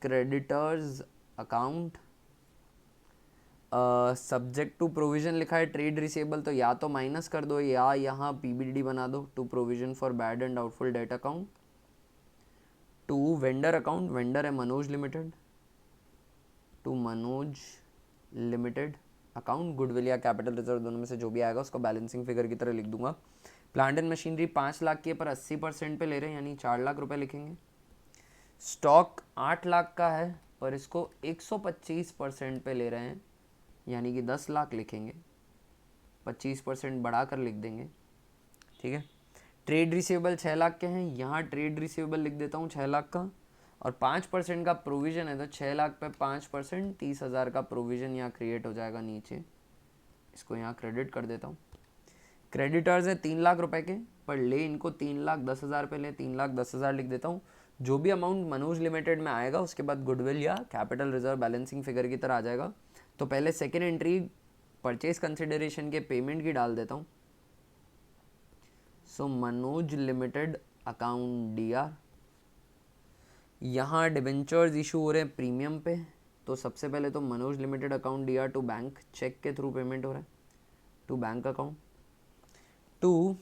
creditors account. Subject to provision लिखा है ट्रेड रिसीवेबल, तो या तो माइनस कर दो या यहाँ पीबीडी बना दो, to provision for bad and doubtful debt account. To vendor account, vendor है Manoj limited, to Manoj limited account. Goodwill या कैपिटल रिजर्व दोनों में से जो भी आएगा उसको बैलेंसिंग फिगर की तरह लिख दूंगा। प्लांट एंड मशीनरी 5 लाख की है, पर 80% पे ले रहे हैं, यानी 4 लाख रुपए लिखेंगे। स्टॉक 8 लाख का है, पर इसको 125% पे ले रहे हैं, यानी कि 10 लाख लिखेंगे, 25% बढ़ाकर लिख देंगे। ठीक है, ट्रेड रिसीवेबल 6 लाख के हैं, यहाँ ट्रेड रिसीवेबल लिख देता हूँ 6 लाख का, और 5% का प्रोविजन है, तो 6 लाख पे 5%, 30,000 का प्रोविजन यहाँ क्रिएट हो जाएगा नीचे, इसको यहाँ क्रेडिट कर देता हूँ। क्रेडिटर्स हैं 3 लाख रुपए के, पर ले इनको 3,10,000 पे ले, 3,10,000 लिख देता हूँ। जो भी अमाउंट मनोज लिमिटेड में आएगा उसके बाद गुडविल या कैपिटल रिजर्व बैलेंसिंग फिगर की तरह आ जाएगा। तो पहले सेकेंड एंट्री परचेज कंसिडरेशन के पेमेंट की डाल देता हूँ। So Manoj limited account DR, यहाँ डिबेंचर्स इशू हो रहे हैं प्रीमियम पे, तो सबसे पहले तो Manoj limited account DR to bank, cheque के थ्रू पेमेंट हो रहा है, to bank account. To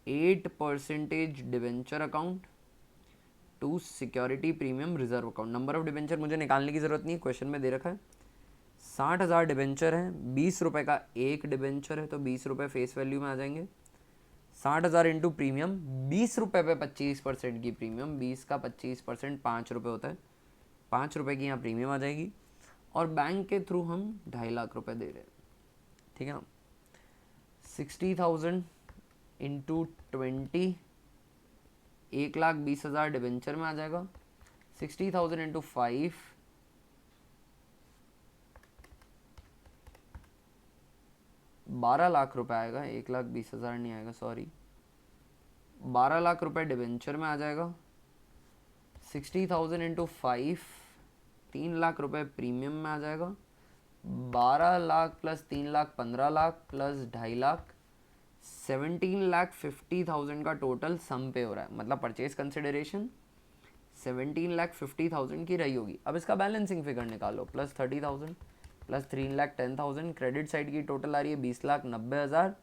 8% debenture account, to security premium reserve account. Number of debenture मुझे निकालने की जरूरत नहीं है, क्वेश्चन में दे रखा है 60,000 डिबेंचर है, 20 रुपये का एक डिबेंचर है, तो 20 रुपये फेस वैल्यू में आ जाएंगे। 60,000 इंटू प्रीमियम, 20 रुपये पे 25% की प्रीमियम, 20 का 25% 5 रुपये होता है, 5 रुपये की यहाँ प्रीमियम आ जाएगी। और बैंक के थ्रू हम 2.5 लाख रुपए दे रहे हैं। ठीक है ना, 60,000 इंटू 20, 1,20,000 डिवेंचर में आ जाएगा। 60,000 इंटू 5, 12 लाख रुपए आएगा। 1,20,000 नहीं आएगा, सॉरी, 12 लाख रुपए डिवेंचर में आ जाएगा। 60,000 इंटू 5, 3 लाख रुपए प्रीमियम में आ जाएगा। 12 लाख प्लस 3 लाख 15 लाख प्लस 2.5 लाख 17,50,000 का टोटल सम पे हो रहा है। मतलब परचेज कंसिडरेशन 17,50,000 की रही होगी। अब इसका बैलेंसिंग फिगर निकालो, प्लस 30,000 प्लस 3,10,000, क्रेडिट साइड की टोटल आ रही है 20,90,000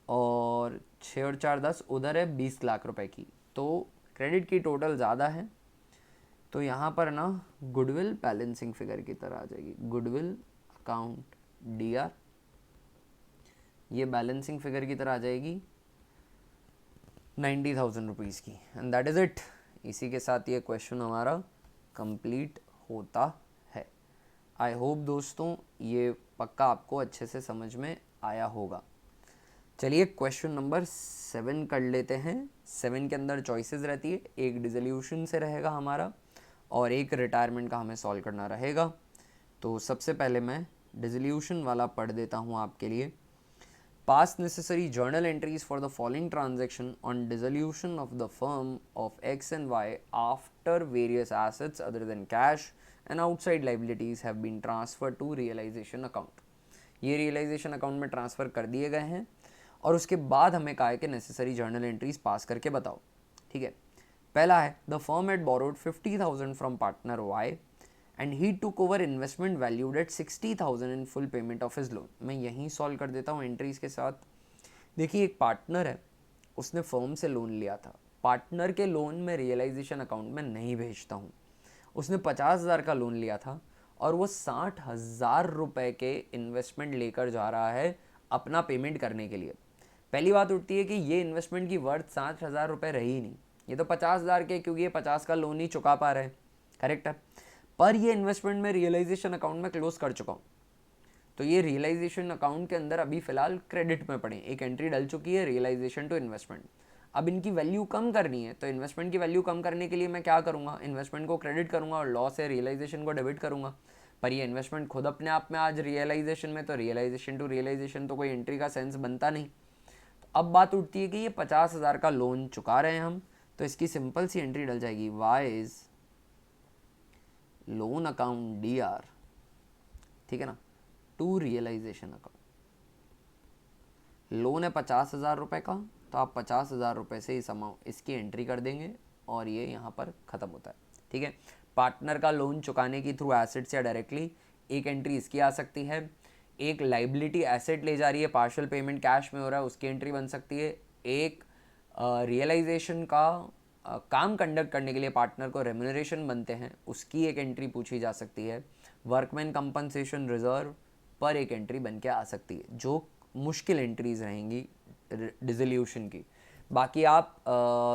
और 6 और 4 10, उधर है 20 लाख रुपए की। तो क्रेडिट की टोटल ज़्यादा है, तो यहाँ पर ना गुडविल बैलेंसिंग फिगर की तरह आ जाएगी। गुडविल अकाउंट DR ये बैलेंसिंग फिगर की तरह आ जाएगी 90,000 रुपीज़ की। And that is it. इसी के साथ ये क्वेश्चन हमारा कंप्लीट होता है। आई होप दोस्तों ये पक्का आपको अच्छे से समझ में आया होगा। चलिए क्वेश्चन नंबर 7 कर लेते हैं। 7 के अंदर चॉइसेस रहती है, एक डिसोल्यूशन से रहेगा हमारा और एक रिटायरमेंट का हमें सॉल्व करना रहेगा। तो सबसे पहले मैं डिसोल्यूशन वाला पढ़ देता हूँ आपके लिए। Pass necessary journal entries for the following transaction on dissolution of the firm of X and Y after various assets other than cash and outside liabilities have been transferred to realization account। ये realization account में ट्रांसफ़र कर दिए गए हैं और उसके बाद हमें कहा है कि necessary journal entries पास करके बताओ। ठीक है, पहला है the firm had borrowed 50,000 from partner Y and he took over investment valued at 60,000 in full payment of his loan। मैं यहीं सॉल्व कर देता हूँ एंट्रीज के साथ। देखिए एक पार्टनर है, उसने फर्म से लोन लिया था। पार्टनर के लोन में रियलाइजेशन अकाउंट में नहीं भेजता हूँ। उसने 50,000 का लोन लिया था और वो 60,000 रुपये के इन्वेस्टमेंट लेकर जा रहा है अपना पेमेंट करने के लिए। पहली बात उठती है कि ये इन्वेस्टमेंट की वर्थ 60,000 रुपये रही नहीं, ये तो 50,000 के, क्योंकि ये 50 का लोन ही चुका पा रहे हैं। करेक्ट है, पर ये इन्वेस्टमेंट में रियलाइजेशन अकाउंट में क्लोज कर चुका हूँ, तो ये रियलाइजेशन अकाउंट के अंदर अभी फिलहाल क्रेडिट में पड़े। एक एंट्री डल चुकी है रियलाइजेशन टू इन्वेस्टमेंट। अब इनकी वैल्यू कम करनी है, तो इन्वेस्टमेंट की वैल्यू कम करने के लिए मैं क्या करूँगा, इन्वेस्टमेंट को क्रेडिट करूँगा और लॉस है रियलाइजेशन को डेबिट करूँगा। पर ये इन्वेस्टमेंट खुद अपने आप में आज रियलाइजेशन में, तो रियलाइजेशन टू रियलाइजेशन तो कोई एंट्री का सेंस बनता नहीं। तो अब बात उठती है कि ये 50,000 का लोन चुका रहे हैं हम, तो इसकी सिंपल सी एंट्री डल जाएगी, Y is loan account DR, ठीक है ना, टू रियलाइजेशन अकाउंट। लोन है 50,000 रुपये का, तो आप 50,000 रुपये से इस अमाउंट इसकी एंट्री कर देंगे और ये यहाँ पर ख़त्म होता है। ठीक है, पार्टनर का लोन चुकाने की थ्रू एसेट्स या डायरेक्टली एक एंट्री इसकी आ सकती है। एक लाइबिलिटी एसेट ले जा रही है, पार्शियल पेमेंट कैश में हो रहा है, उसकी एंट्री बन सकती है। एक रियलाइजेशन का काम कंडक्ट करने के लिए पार्टनर को रेम्यूनरेशन बनते हैं, उसकी एक एंट्री पूछी जा सकती है। वर्कमैन कंपनसेशन रिजर्व पर एक एंट्री बन के आ सकती है, जो मुश्किल एंट्रीज रहेंगी डिसोल्यूशन की। बाकी आप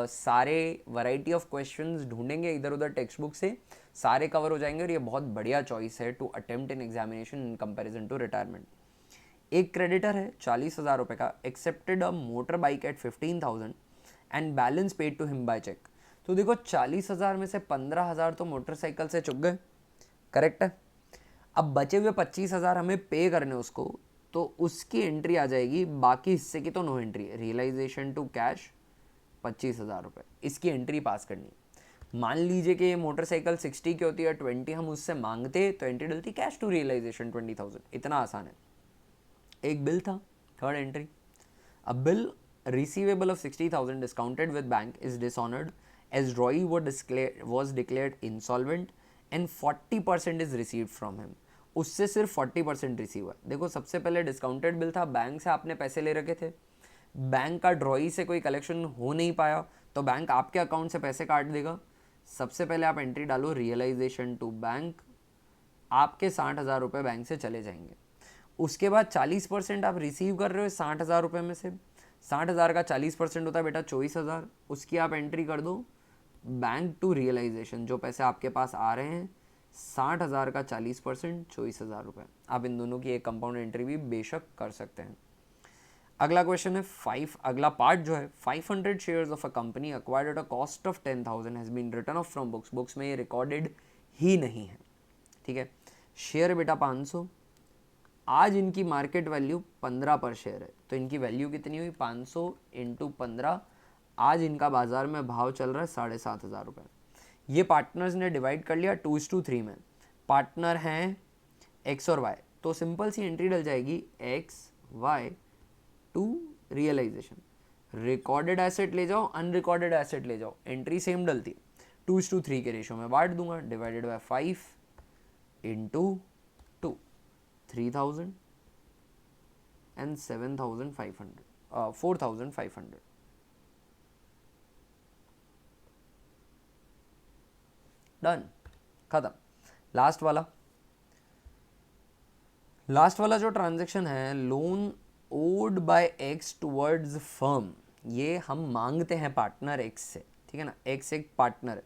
सारे वैरायटी ऑफ क्वेश्चंस ढूंढेंगे इधर उधर टेक्स्ट बुक से, सारे कवर हो जाएंगे और ये बहुत बढ़िया चॉइस है to attempt in examination in comparison to retirement. एक क्रेडिटर है 40,000 रुपये का, accepted a motor bike at 15,000 and balance paid to him by cheque. तो देखो 40,000 में से 15,000 तो मोटरसाइकिल से चुक गए, करेक्ट है। अब बचे हुए 25,000 हमें पे करने उसको, तो उसकी एंट्री आ जाएगी, बाकी हिस्से की तो नो एंट्री है। रियलाइजेशन टू कैश 25,000 रुपये, इसकी एंट्री पास करनी। मान लीजिए कि ये मोटरसाइकिल 60 की होती है, 20 हम उससे मांगते, तो एंट्री डलती कैश टू रियलाइजेशन 20,000। इतना आसान है। एक बिल था, third entry. A bill receivable of 60,000 discounted with bank is dishonored as Roy was declared insolvent and 40% is received from him। उससे सिर्फ 40% रिसीव हुआ। देखो सबसे पहले डिस्काउंटेड बिल था, बैंक से आपने पैसे ले रखे थे, बैंक का ड्रॉई से कोई कलेक्शन हो नहीं पाया, तो बैंक आपके अकाउंट से पैसे काट देगा। सबसे पहले आप एंट्री डालो रियलाइजेशन टू बैंक, आपके 60,000 रुपये बैंक से चले जाएंगे। उसके बाद 40% आप रिसीव कर रहे हो 60,000 रुपये में से। 60,000 का 40% होता है बेटा 24,000, उसकी आप एंट्री कर दो बैंक टू रियलाइजेशन। जो पैसे आपके पास आ रहे हैं 60,000 का 40% 24,000 रुपये। आप इन दोनों की एक कंपाउंड एंट्री भी बेशक कर सकते हैं। अगला क्वेश्चन है अगला पार्ट जो है 500 shares of a company acquired at a cost of 10,000 has been written off from books में ये रिकॉर्डेड ही नहीं है, ठीक है। शेयर बेटा 500, आज इनकी मार्केट वैल्यू 15 पर शेयर है, तो इनकी वैल्यू कितनी हुई 500 इंटू 15, आज इनका बाजार में भाव चल रहा है 7,500 रुपये। ये पार्टनर्स ने डिवाइड कर लिया 2:3 में, पार्टनर हैं एक्स और वाई, तो सिंपल सी एंट्री डल जाएगी X Y to realisation. Recorded asset ले जाओ, अनरिकॉर्डेड एसेट ले जाओ, एंट्री सेम डलती, 2:3 के रेशो में बांट दूंगा, divided by 5 into 2, 3,000 and 7,500, 4,500। Done, खत्म। लास्ट वाला जो ट्रांजेक्शन है, loan owed by X towards firm, ये हम मांगते हैं पार्टनर एक्स से, ठीक है ना, एक्स एक पार्टनर है,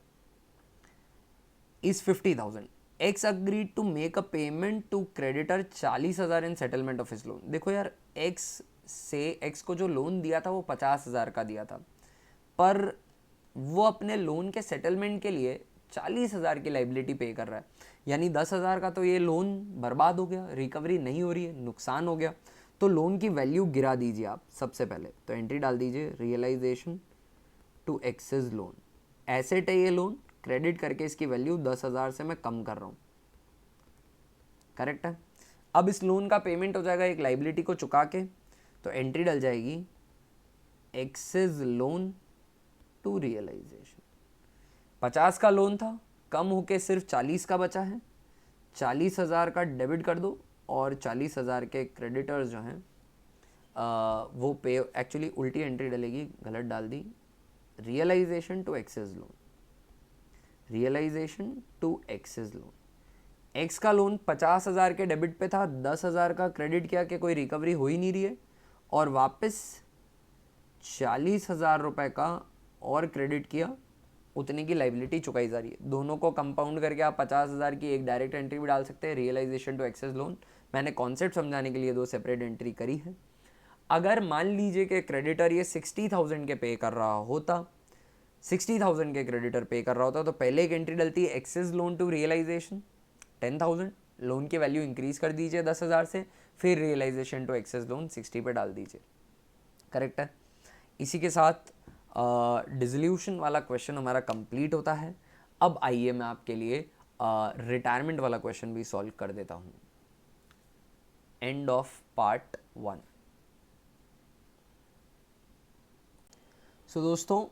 is 50,000। X agreed to make a payment to creditor 40,000 in settlement of his loan. देखो यार, एक्स को जो लोन दिया था वो 50,000 का दिया था, पर वो अपने लोन के सेटलमेंट के लिए 40,000 की लाइबिलिटी पे कर रहा है, यानी 10,000 का तो ये लोन बर्बाद हो गया, रिकवरी नहीं हो रही है, नुकसान हो गया। तो लोन की वैल्यू गिरा दीजिए आप सबसे पहले, तो एंट्री डाल दीजिए realisation to excess loan, asset है ये लोन, क्रेडिट करके इसकी वैल्यू 10,000 से मैं कम कर रहा हूँ, करेक्ट है। अब इस लोन का पेमेंट हो जाएगा एक लाइबिलिटी को चुका के, तो एंट्री डल जाएगी एक्सेस लोन टू रियलाइजेशन। 50 का लोन था, कम होके सिर्फ 40 का बचा है, 40,000 का डेबिट कर दो और 40,000 के क्रेडिटर्स जो हैं वो पे, एक्चुअली उल्टी एंट्री डलेगी, गलत डाल दी, realisation to excess loan, realisation to excess loan. X का लोन 50,000 के डेबिट पे था, 10,000 का क्रेडिट किया कि कोई रिकवरी हो ही नहीं रही है, और वापस 40,000 रुपये का और क्रेडिट किया, उतने की लाइबिलिटी चुकाई जा रही है। दोनों को कंपाउंड करके आप 50,000 की एक डायरेक्ट एंट्री भी डाल सकते हैं, रियलाइजेशन टू एक्सेस लोन। मैंने कॉन्सेप्ट समझाने के लिए 2 सेपरेट एंट्री करी है। अगर मान लीजिए कि क्रेडिटर ये 60,000 के पे कर रहा होता, 60,000 के क्रेडिटर पे कर रहा होता, तो पहले एक एंट्री डलती है excess loan to realisation 10,000, loan की वैल्यू इंक्रीज कर दीजिए 10,000 से, फिर रियलाइजेशन टू एक्सेस लोन 60 पे डाल दीजिए, करेक्ट है। इसी के साथ डिसोल्यूशन वाला क्वेश्चन हमारा कंप्लीट होता है। अब आइए मैं आपके लिए रिटायरमेंट वाला क्वेश्चन भी सॉल्व कर देता हूँ। End of part 1। सो दोस्तों,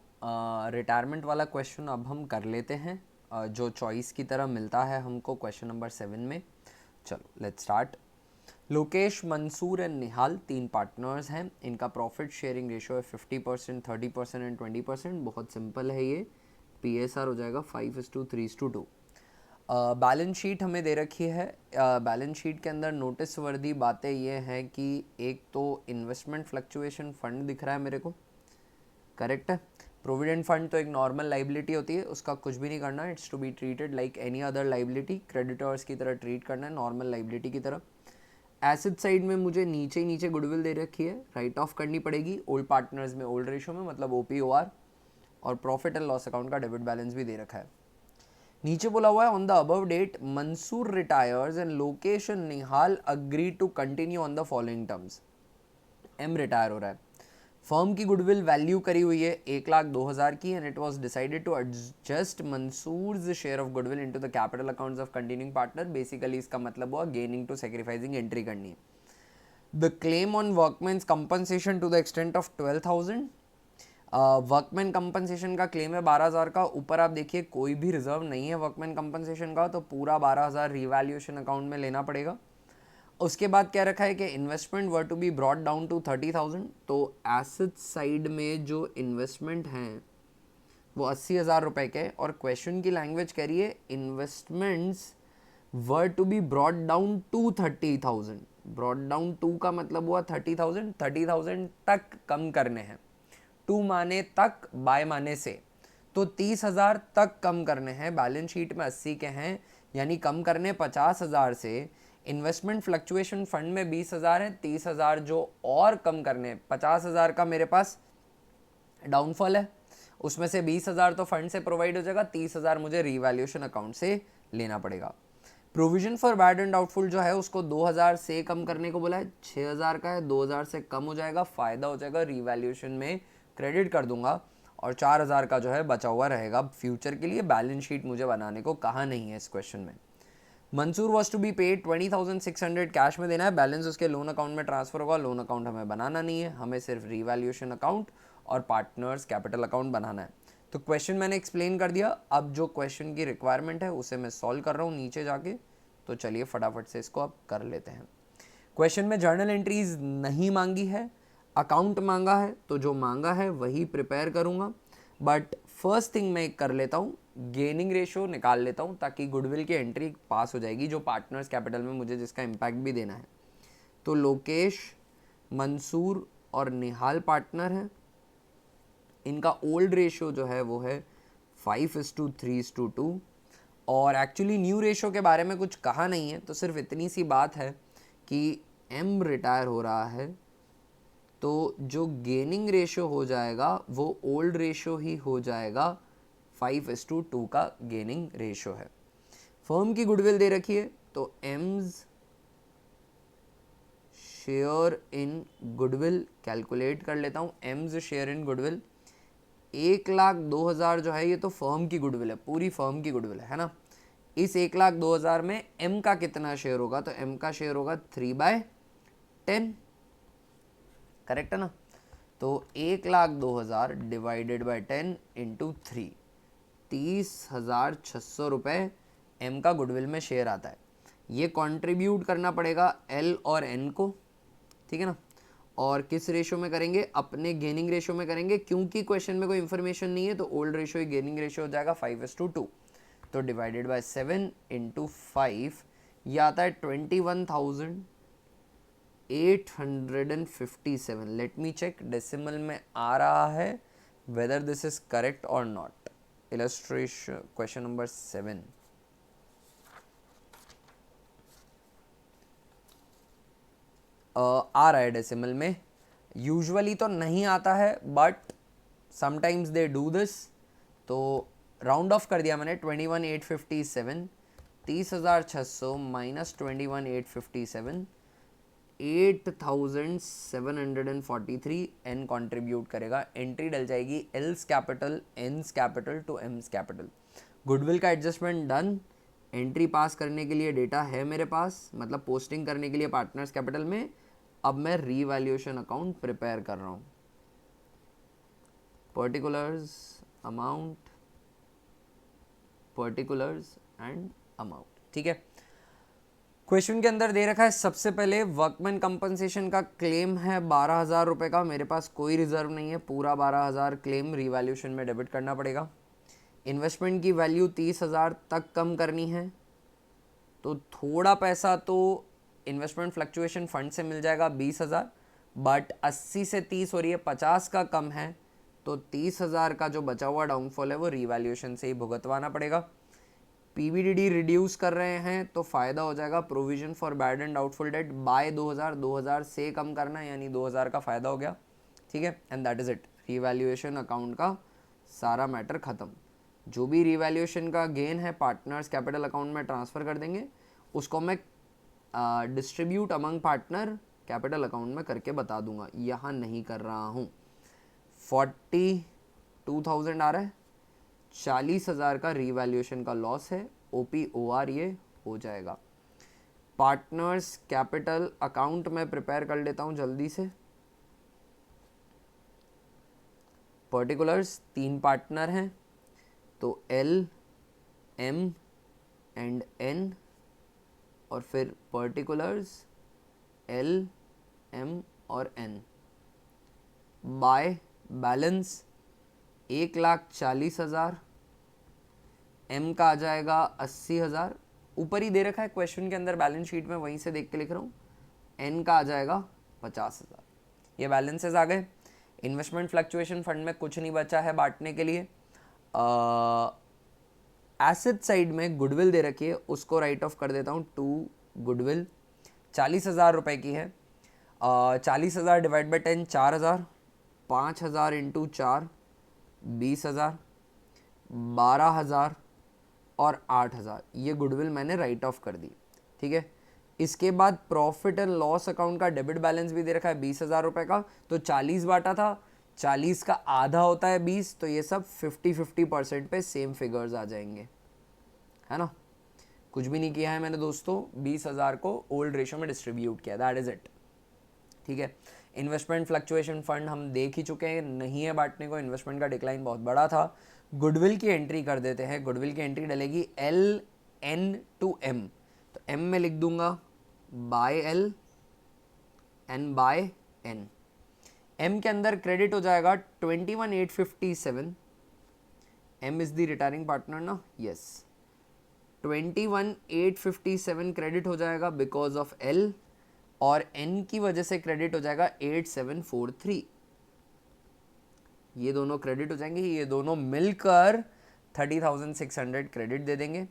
रिटायरमेंट वाला क्वेश्चन अब हम कर लेते हैं, जो चॉइस की तरह मिलता है हमको क्वेश्चन नंबर 7 में। चलो let's start. Lokesh, Mansoor and Nihal 3 partners हैं, इनका प्रॉफिट शेयरिंग रेशो है 50%, 30% एंड 20%। बहुत सिंपल है ये, PSR हो जाएगा 5:3:2। बैलेंस शीट हमें दे रखी है। बैलेंस शीट के अंदर नोटिस वर्दी बातें ये हैं कि एक तो इन्वेस्टमेंट फ्लक्चुएशन फंड दिख रहा है मेरे को, करेक्ट है। प्रोविडेंट फंड तो एक नॉर्मल लाइबिलिटी होती है, उसका कुछ भी नहीं करना, it's to be treated like any other liability, creditors की तरह ट्रीट करना है, नॉर्मल लाइबिलिटी की तरह। एसेट साइड में मुझे नीचे गुडविल दे रखी है, राइट ऑफ करनी पड़ेगी ओल्ड पार्टनर्स में, ओल्ड रेशो में, मतलब OPOR, और प्रॉफिट एंड लॉस अकाउंट का डेबिट बैलेंस भी दे रखा है। नीचे बोला हुआ है on the above date Mansoor retires and Lokesh and Nihal agree to continue on the following terms. M retire हो रहा है, फर्म की गुडविल वैल्यू करी हुई है 1,02,000 की, and it was decided to adjust Mansoor's share of goodwill into the capital accounts of continuing partner. Basically इसका मतलब हुआ गेनिंग टू सैक्रिफाइसिंग एंट्री करनी है। The claim on workman's compensation to the extent of 12,000। Workman compensation का क्लेम है 12,000 का, ऊपर आप देखिए कोई भी रिजर्व नहीं है वर्कमैन कंपनसेशन का, तो पूरा 12,000 रिवैल्यूएशन अकाउंट में लेना पड़ेगा। उसके बाद क्या रखा है कि investment were to be brought down to 30,000, तो एसेट साइड में जो इन्वेस्टमेंट हैं वो 80,000 रुपये के, और क्वेश्चन की लैंग्वेज कह रही है investments were to be brought down to 30,000। Brought down to का मतलब हुआ 30,000, 30,000 तक कम करने हैं, टू माने तक, बाय माने से, तो 30,000 तक कम करने हैं। बैलेंस शीट में 80 के हैं, यानी कम करने 50,000 से। इन्वेस्टमेंट फ्लक्चुएशन फंड में 20,000 है, 30,000 जो और कम करने, 50,000 का मेरे पास डाउनफॉल है, उसमें से 20,000 तो फंड से प्रोवाइड हो जाएगा, 30,000 मुझे रीवैल्यूएशन अकाउंट से लेना पड़ेगा। Provision for bad and doubtful जो है उसको 2,000 से कम करने को बोला है, 6,000 का है, 2,000 से कम हो जाएगा, फ़ायदा हो जाएगा, रीवैल्यूएशन में क्रेडिट कर दूंगा, और 4,000 का जो है बचा हुआ रहेगा फ्यूचर के लिए। बैलेंस शीट मुझे बनाने को कहा नहीं है इस क्वेश्चन में। Mansoor was to be paid 20,600 cash में देना है, बैलेंस उसके लोन अकाउंट में ट्रांसफर होगा। लोन अकाउंट हमें बनाना नहीं है, हमें सिर्फ रीवैल्यूएशन अकाउंट और पार्टनर्स कैपिटल अकाउंट बनाना है। तो क्वेश्चन मैंने एक्सप्लेन कर दिया, अब जो क्वेश्चन की रिक्वायरमेंट है उसे मैं सॉल्व कर रहा हूँ नीचे जाके। तो चलिए फटाफट से इसको अब कर लेते हैं। क्वेश्चन में जर्नल एंट्रीज नहीं मांगी है, अकाउंट मांगा है, तो जो मांगा है वही प्रिपेयर करूँगा। बट फर्स्ट थिंग मैं कर लेता हूँ, गेनिंग रेशियो निकाल लेता हूँ, ताकि गुडविल की एंट्री पास हो जाएगी जो पार्टनर्स कैपिटल में मुझे जिसका इम्पैक्ट भी देना है। तो लोकेश, मंसूर और निहाल पार्टनर है, इनका ओल्ड रेशियो जो है वो है 5:3:2, और एक्चुअली न्यू रेशियो के बारे में कुछ कहा नहीं है, तो सिर्फ इतनी सी बात है कि एम रिटायर हो रहा है, तो जो गेनिंग रेशियो हो जाएगा वो ओल्ड रेशियो ही हो जाएगा, 5:2 का गेनिंग रेशियो है। फर्म की गुडविल दे रखी है, तो AIIMS share in goodwill calculate कर लेता हूँ। एम्स शेयर इन गुडविल 1,02,000 जो है ये तो फर्म की गुडविल है, पूरी फर्म की गुडविल है ना। इस 1,02,000 में एम का कितना शेयर होगा, तो एम का शेयर होगा 3/10, करेक्ट है ना। तो 1,02,000 डिवाइडेड बाई 10 इंटू 3, 30,600 रुपये एम का गुडविल में शेयर आता है। ये कंट्रीब्यूट करना पड़ेगा एल और एन को, ठीक है ना। और किस रेशो में करेंगे, अपने गेनिंग रेशो में करेंगे, क्योंकि क्वेश्चन में कोई इन्फॉर्मेशन नहीं है तो ओल्ड रेशो ही गेनिंग रेशो हो जाएगा 5:2। तो डिवाइडेड बाय 7 इंटू 5, यह आता है 21,857। लेट मी चेक, डेसिमल में आ रहा है, वेदर दिस इज करेक्ट और नॉट। इलस्ट्रेशन क्वेश्चन नंबर 7, आ रहा है डेसिमल में। यूजुअली तो नहीं आता है, but sometimes they do this, तो राउंड ऑफ कर दिया मैंने। 21,857, 30,600 माइनस 21,857, 8,743 एन कंट्रीब्यूट करेगा। एंट्री डल जाएगी L's capital, N's capital to M's capital. Goodwill का एडजस्टमेंट डन। एंट्री पास करने के लिए डेटा है मेरे पास, मतलब पोस्टिंग करने के लिए पार्टनर्स कैपिटल में। अब मैं रीवैल्यूएशन अकाउंट प्रिपेयर कर रहा हूँ। Particulars, amount, particulars and amount, ठीक है। क्वेश्चन के अंदर दे रखा है सबसे पहले वर्कमैन कंपनसेशन का क्लेम है 12,000 रुपये का। मेरे पास कोई रिजर्व नहीं है, पूरा 12,000 क्लेम रीवैल्यूएशन में डेबिट करना पड़ेगा। इन्वेस्टमेंट की वैल्यू 30,000 तक कम करनी है, तो थोड़ा पैसा तो इन्वेस्टमेंट फ्लक्चुएशन फंड से मिल जाएगा 20,000, बट 80 से 30 हो रही है, 50 का कम है, तो 30,000 का जो बचा हुआ डाउनफॉल है वो रीवैल्यूएशन से ही भुगतवाना पड़ेगा। पीवीडीडी रिड्यूस कर रहे हैं तो फ़ायदा हो जाएगा। Provision for bad and doubtful debt by 2,000 से कम करना, यानी 2,000 का फ़ायदा हो गया, ठीक है। And that is it, revaluation account का सारा मैटर ख़त्म। जो भी रीवैल्यूएशन का गेन है पार्टनर्स कैपिटल अकाउंट में ट्रांसफ़र कर देंगे, उसको मैं distribute among partner capital account में करके बता दूंगा, यहाँ नहीं कर रहा हूँ। 42,000 आ रहा है, 40,000 का रीवैल्यूएशन का लॉस है, OPOR ये हो जाएगा। पार्टनर्स कैपिटल अकाउंट में प्रिपेयर कर लेता हूँ जल्दी से। पर्टिकुलर्स 3 पार्टनर हैं, तो L, M एंड N, और फिर पर्टिकुलर्स L, M और N। बाय बैलेंस 1,40,000, M का आ जाएगा 80,000, ऊपर ही दे रखा है क्वेश्चन के अंदर, बैलेंस शीट में वहीं से देख के लिख रहा हूँ। N का आ जाएगा 50,000। ये बैलेंसेस आ गए। इन्वेस्टमेंट फ्लक्चुएशन फंड में कुछ नहीं बचा है बांटने के लिए। एसेट साइड में गुडविल दे रखी है, उसको राइट ऑफ कर देता हूँ टू गुडविल, 40,000 रुपये की है। 40,000 डिवाइड बाई 10 4,000, 5,000 इंटू 4 20,000, 12,000 और 8,000। ये गुडविल मैंने राइट ऑफ कर दी, ठीक है। इसके बाद प्रॉफिट एंड लॉस अकाउंट का डेबिट बैलेंस भी दे रखा है 20,000 रुपये का, तो 40 बांटा था, 40 का आधा होता है 20, तो ये सब 50-50% पे सेम फिगर्स आ जाएंगे, है ना। कुछ भी नहीं किया है मैंने दोस्तों, 20,000 को ओल्ड रेशियो में डिस्ट्रीब्यूट किया, दैट इज इट, ठीक है। इन्वेस्टमेंट फ्लक्चुएशन फंड हम देख ही चुके हैं, नहीं है बांटने को, इन्वेस्टमेंट का डिक्लाइन बहुत बड़ा था। गुडविल की एंट्री कर देते हैं। गुडविल की एंट्री डलेगी LN/M, तो M में लिख दूंगा by L, N by N। M के अंदर क्रेडिट हो जाएगा 21,857, M is the retiring partner ना, यस। 21,857 क्रेडिट हो जाएगा बिकॉज ऑफ L, और N की वजह से क्रेडिट हो जाएगा 8,743। ये दोनों क्रेडिट हो जाएंगे, ये दोनों मिलकर 30,600 क्रेडिट दे देंगे।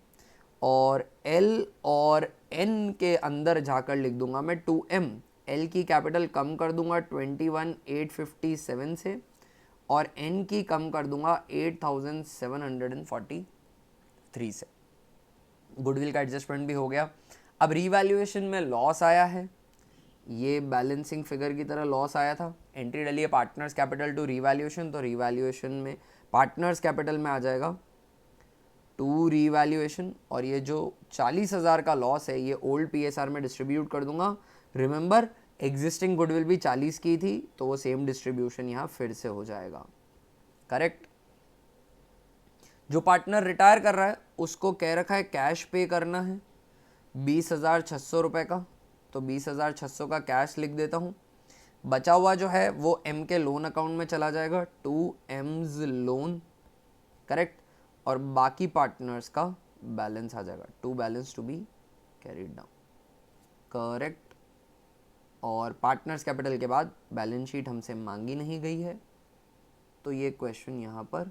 और L और N के अंदर जाकर लिख दूंगा मैं 2M। L की कैपिटल कम कर दूंगा 21,857 से, और N की कम कर दूंगा 8,743 से। गुडविल का एडजस्टमेंट भी हो गया। अब रीवैल्यूएशन में लॉस आया है, ये बैलेंसिंग फिगर की तरह लॉस आया था। एंट्री डली है पार्टनर्स कैपिटल टू रीवैल्यूएशन, तो रीवैल्यूएशन में पार्टनर्स कैपिटल में आ जाएगा टू रीवैल्यूएशन, और ये जो 40,000 का लॉस है ये ओल्ड PSR में डिस्ट्रीब्यूट कर दूंगा। रिमेंबर एग्जिस्टिंग गुडविल भी 40 की थी, तो वो सेम डिस्ट्रीब्यूशन यहाँ फिर से हो जाएगा, करेक्ट। जो पार्टनर रिटायर कर रहा है उसको कह रखा है कैश पे करना है 20,600 रुपये का, तो 20,600 का कैश लिख देता हूँ। बचा हुआ जो है वो M के लोन अकाउंट में चला जाएगा, 2M's लोन, करेक्ट। और बाकी पार्टनर्स का बैलेंस आ जाएगा, 2 balance to be carried down, correct. और पार्टनर्स कैपिटल के बाद बैलेंस शीट हमसे मांगी नहीं गई है, तो ये क्वेश्चन यहाँ पर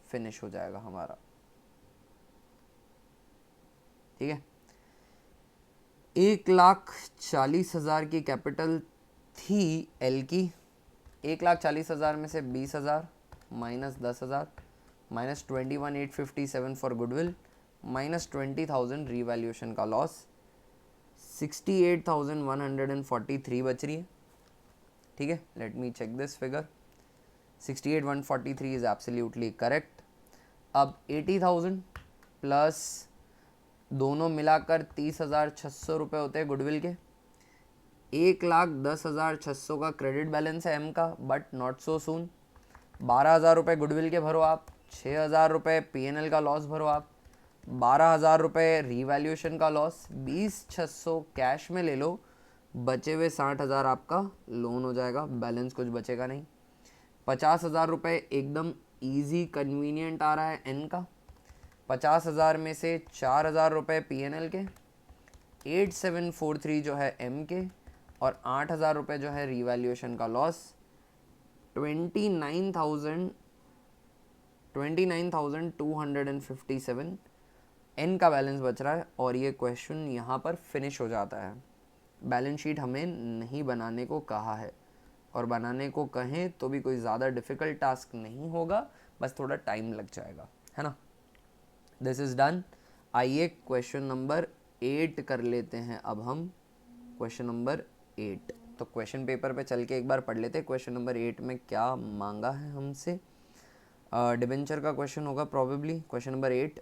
फिनिश हो जाएगा हमारा, ठीक है। 1,40,000 की कैपिटल थी L की। 1,40,000 में से 20,000 minus 10,000 minus 21,857 for goodwill minus 20,000 revaluation का लॉस, 68,143 बच रही है, ठीक है। Let me check this figure, 68,143 is absolutely correct. अब 80,000 प्लस दोनों मिलाकर 30,600 रुपये होते हैं गुडविल के। 1,10,600 का क्रेडिट बैलेंस है M का, बट नॉट सो सून। 12,000 रुपये गुडविल के भरो आप, 6,000 रुपये P&L का लॉस भरो आप, 12,000 रुपये रीवैल्यूएशन का लॉस, 20,600 कैश में ले लो, बचे हुए 60,000 आपका लोन हो जाएगा, बैलेंस कुछ बचेगा नहीं। 50,000 रुपये एकदम इजी कन्वीनियंट आ रहा है N का। 50,000 में से 4,000 रुपये P&L के, 8,743 जो है M के, और 8,000 रुपये जो है रीवैल्यूएशन का लॉस। 29,257 N का बैलेंस बच रहा है, और ये क्वेश्चन यहाँ पर फिनिश हो जाता है। बैलेंस शीट हमें नहीं बनाने को कहा है, और बनाने को कहें तो भी कोई ज़्यादा डिफ़िकल्ट टास्क नहीं होगा, बस थोड़ा टाइम लग जाएगा, है ना। This is done. आइए क्वेश्चन नंबर 8 कर लेते हैं अब हम। क्वेश्चन नंबर 8, तो क्वेश्चन पेपर पे चल के एक बार पढ़ लेते हैं क्वेश्चन नंबर 8 में क्या मांगा है हमसे। डिबेंचर का क्वेश्चन होगा probably. Question number 8,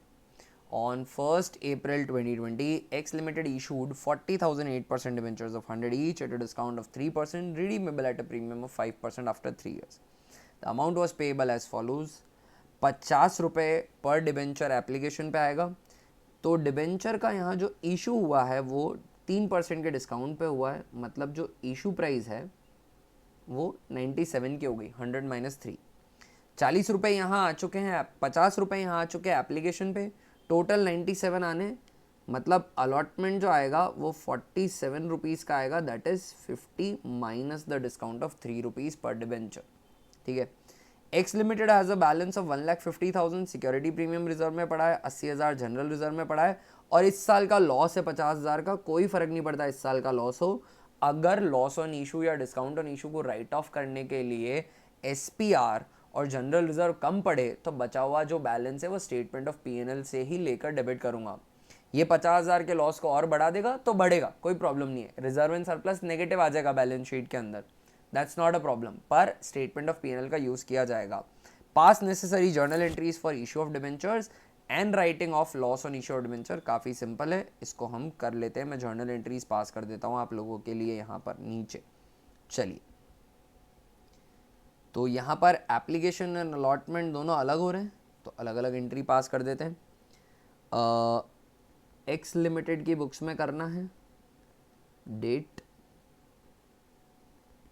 On 1st April 2020, X Limited issued 40,000 8% debentures of 100 each at a discount of 3%, redeemable at a premium of 5% after 3 years. The amount was payable as follows. 50 रुपये पर डिबेंचर एप्लीकेशन पे आएगा। तो डिबेंचर का यहाँ जो इशू हुआ है वो 3% के डिस्काउंट पे हुआ है, मतलब जो इशू प्राइस है वो 97 की हो गई, 100 माइनस 3। 40 रुपये यहाँ आ चुके हैं, 50 रुपये यहाँ आ चुके हैं एप्लीकेशन पे, टोटल 97 आने, मतलब अलॉटमेंट जो आएगा वो 47 रुपीज़ का आएगा, that is 50 minus the discount of 3 rupees पर डिबेंचर, ठीक है। X limited has a balance of 1,50,000, security premium reserve में पड़ा है, 80,000 जनरल रिजर्व में पड़ा है, और इस साल का लॉस है 50,000 का। कोई फर्क नहीं पड़ता इस साल का लॉस हो, अगर लॉस ऑन इशू या डिस्काउंट ऑन इशू को राइट ऑफ करने के लिए एसपीआर और जनरल रिजर्व कम पड़े तो बचा हुआ जो बैलेंस है वो स्टेटमेंट ऑफ पीएनएल से ही लेकर डेबिट करूंगा। ये 50,000 के लॉस को और बढ़ा देगा तो बढ़ेगा, कोई प्रॉब्लम नहीं है, रिजर्व एंड सरप्लस नेगेटिव आ जाएगा बैलेंस शीट के अंदर, दैट्स नॉट अ प्रॉब्लम, पर स्टेटमेंट ऑफ पीएनएल का यूज किया जाएगा। पास necessary journal entries for issue of debentures and writing of loss on issue of debenture, काफ़ी सिंपल है, इसको हम कर लेते हैं। मैं जर्नल एंट्रीज पास कर देता हूँ आप लोगों के लिए यहाँ पर नीचे। चलिए, तो यहाँ पर एप्लीकेशन एंड अलॉटमेंट दोनों अलग हो रहे हैं, तो अलग अलग एंट्री पास कर देते हैं। एक्स लिमिटेड की बुक्स में करना है date,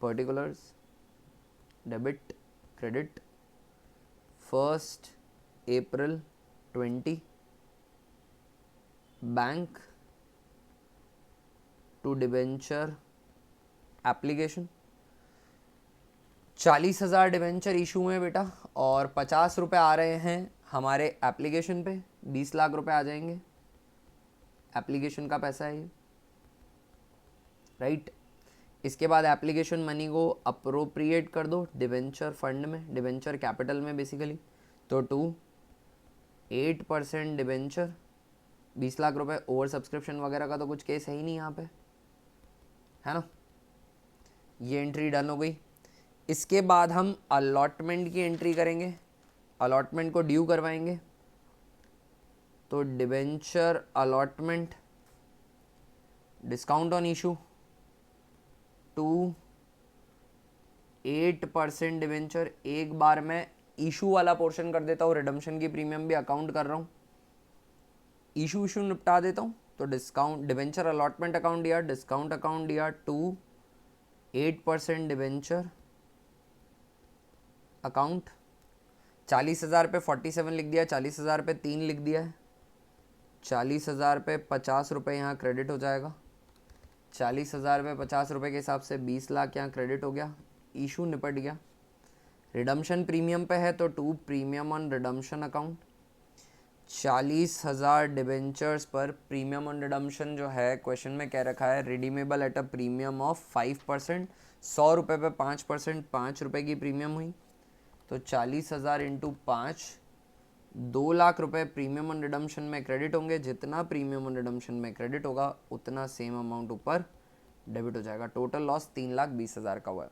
particulars, debit, credit, 1 April 20, bank to debenture application. 40,000 debenture issue में बेटा, और 50 रुपये आ रहे हैं हमारे एप्लीकेशन पे, 20 लाख रुपए आ जाएंगे, एप्लीकेशन का पैसा है ये, राइट। इसके बाद एप्लीकेशन मनी को अप्रोप्रिएट कर दो डिबेंचर फंड में, डिबेंचर कैपिटल में बेसिकली, तो 8% डिबेंचर, 20 लाख रुपए, ओवर सब्सक्रिप्शन वगैरह का तो कुछ केस है ही नहीं यहाँ पे, है ना। ये एंट्री डन हो गई। इसके बाद हम अलॉटमेंट की एंट्री करेंगे, अलॉटमेंट को ड्यू करवाएंगे, तो debenture allotment, discount on issue 8% debenture. एक बार मैं इशू वाला पोर्शन कर देता हूँ, रिडम्पशन की प्रीमियम भी अकाउंट कर रहा हूँ, इशू निपटा देता हूँ। तो डिस्काउंट डिबेंचर अलॉटमेंट अकाउंट दिया, डिस्काउंट अकाउंट दिया, 8% डिबेंचर अकाउंट। 40,000 पे 47 लिख दिया, 40,000 पे 3 लिख दिया है, 40,000 पे 50 रुपये यहाँ क्रेडिट हो जाएगा, 40,000 पे 50 रुपये के हिसाब से 20 लाख यहाँ क्रेडिट हो गया, इशू निपट गया। रिडम्पशन प्रीमियम पे है तो 2 premium on redemption account. 40,000 debentures पर प्रीमियम ऑन रिडम्पशन जो है क्वेश्चन में कह रखा है redeemable at a premium of 5%, 100 रुपये पे 5%, 5 रुपये की प्रीमियम हुई, तो 40,000 इंटू 5, 2 लाख रुपए प्रीमियम ऑन रिडम्पशन में क्रेडिट होंगे। जितना प्रीमियम ऑन रिडम्पशन में क्रेडिट होगा उतना सेम अमाउंट ऊपर डेबिट हो जाएगा। टोटल लॉस 3,20,000 का हुआ है।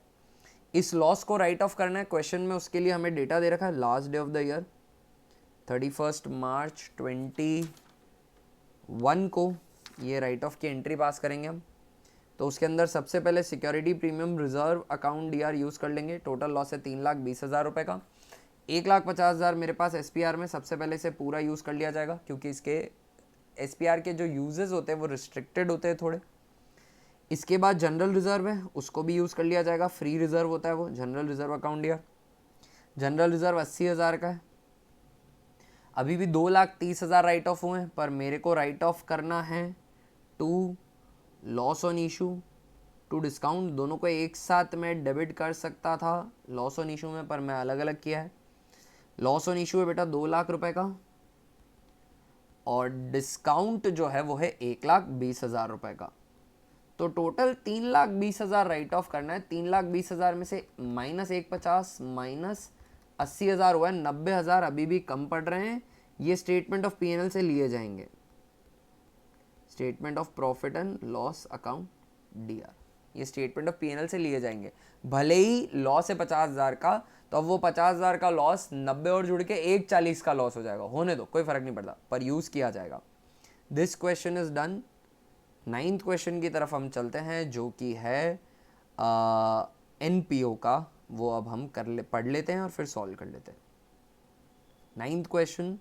इस लॉस को राइट ऑफ करना है क्वेश्चन में, उसके लिए हमें डेटा दे रखा है last day of the year 31 मार्च 21 को ये राइट ऑफ की एंट्री पास करेंगे हम। तो उसके अंदर सबसे पहले security premium reserve account DR use कर लेंगे। टोटल लॉस है 3,20,000 रुपये का। 1,50,000 मेरे पास एसपीआर में सबसे पहले से पूरा यूज़ कर लिया जाएगा, क्योंकि इसके एसपीआर के जो यूजेस होते हैं वो रिस्ट्रिक्टेड होते हैं थोड़े। इसके बाद जनरल रिजर्व है, उसको भी यूज़ कर लिया जाएगा, फ्री रिजर्व होता है वो, general reserve account DR. General reserve 80,000 का है। अभी भी 2,30,000 राइट ऑफ हुए हैं, पर मेरे को राइट ऑफ करना है to loss on issue, to discount. दोनों को एक साथ में डेबिट कर सकता था लॉस ऑन इशू में, पर मैं अलग अलग किया है। लॉस ऑन इशू है बेटा 2 लाख रुपए का, और डिस्काउंट जो है वो है 1,20,000 रुपए का। तो टोटल 3,20,000 राइट ऑफ करना है। 3,20,000 में से माइनस 150 माइनस 80,000 हुआ है, 90,000 अभी भी कम पड़ रहे हैं। ये स्टेटमेंट ऑफ पीएनएल से लिए जाएंगे, statement of profit and loss account D R, ये स्टेटमेंट ऑफ पीएनएल से लिए जाएंगे। भले ही लॉस है 50,000 का, तो अब वो 50,000 का लॉस 90 और जुड़ के 1,40 का लॉस हो जाएगा, होने दो, कोई फर्क नहीं पड़ता, पर यूज किया जाएगा। This question is done. 9th question की तरफ हम चलते हैं, जो कि है एनपीओ का। वो अब हम पढ़ लेते हैं और फिर सॉल्व कर लेते हैं। 9th question,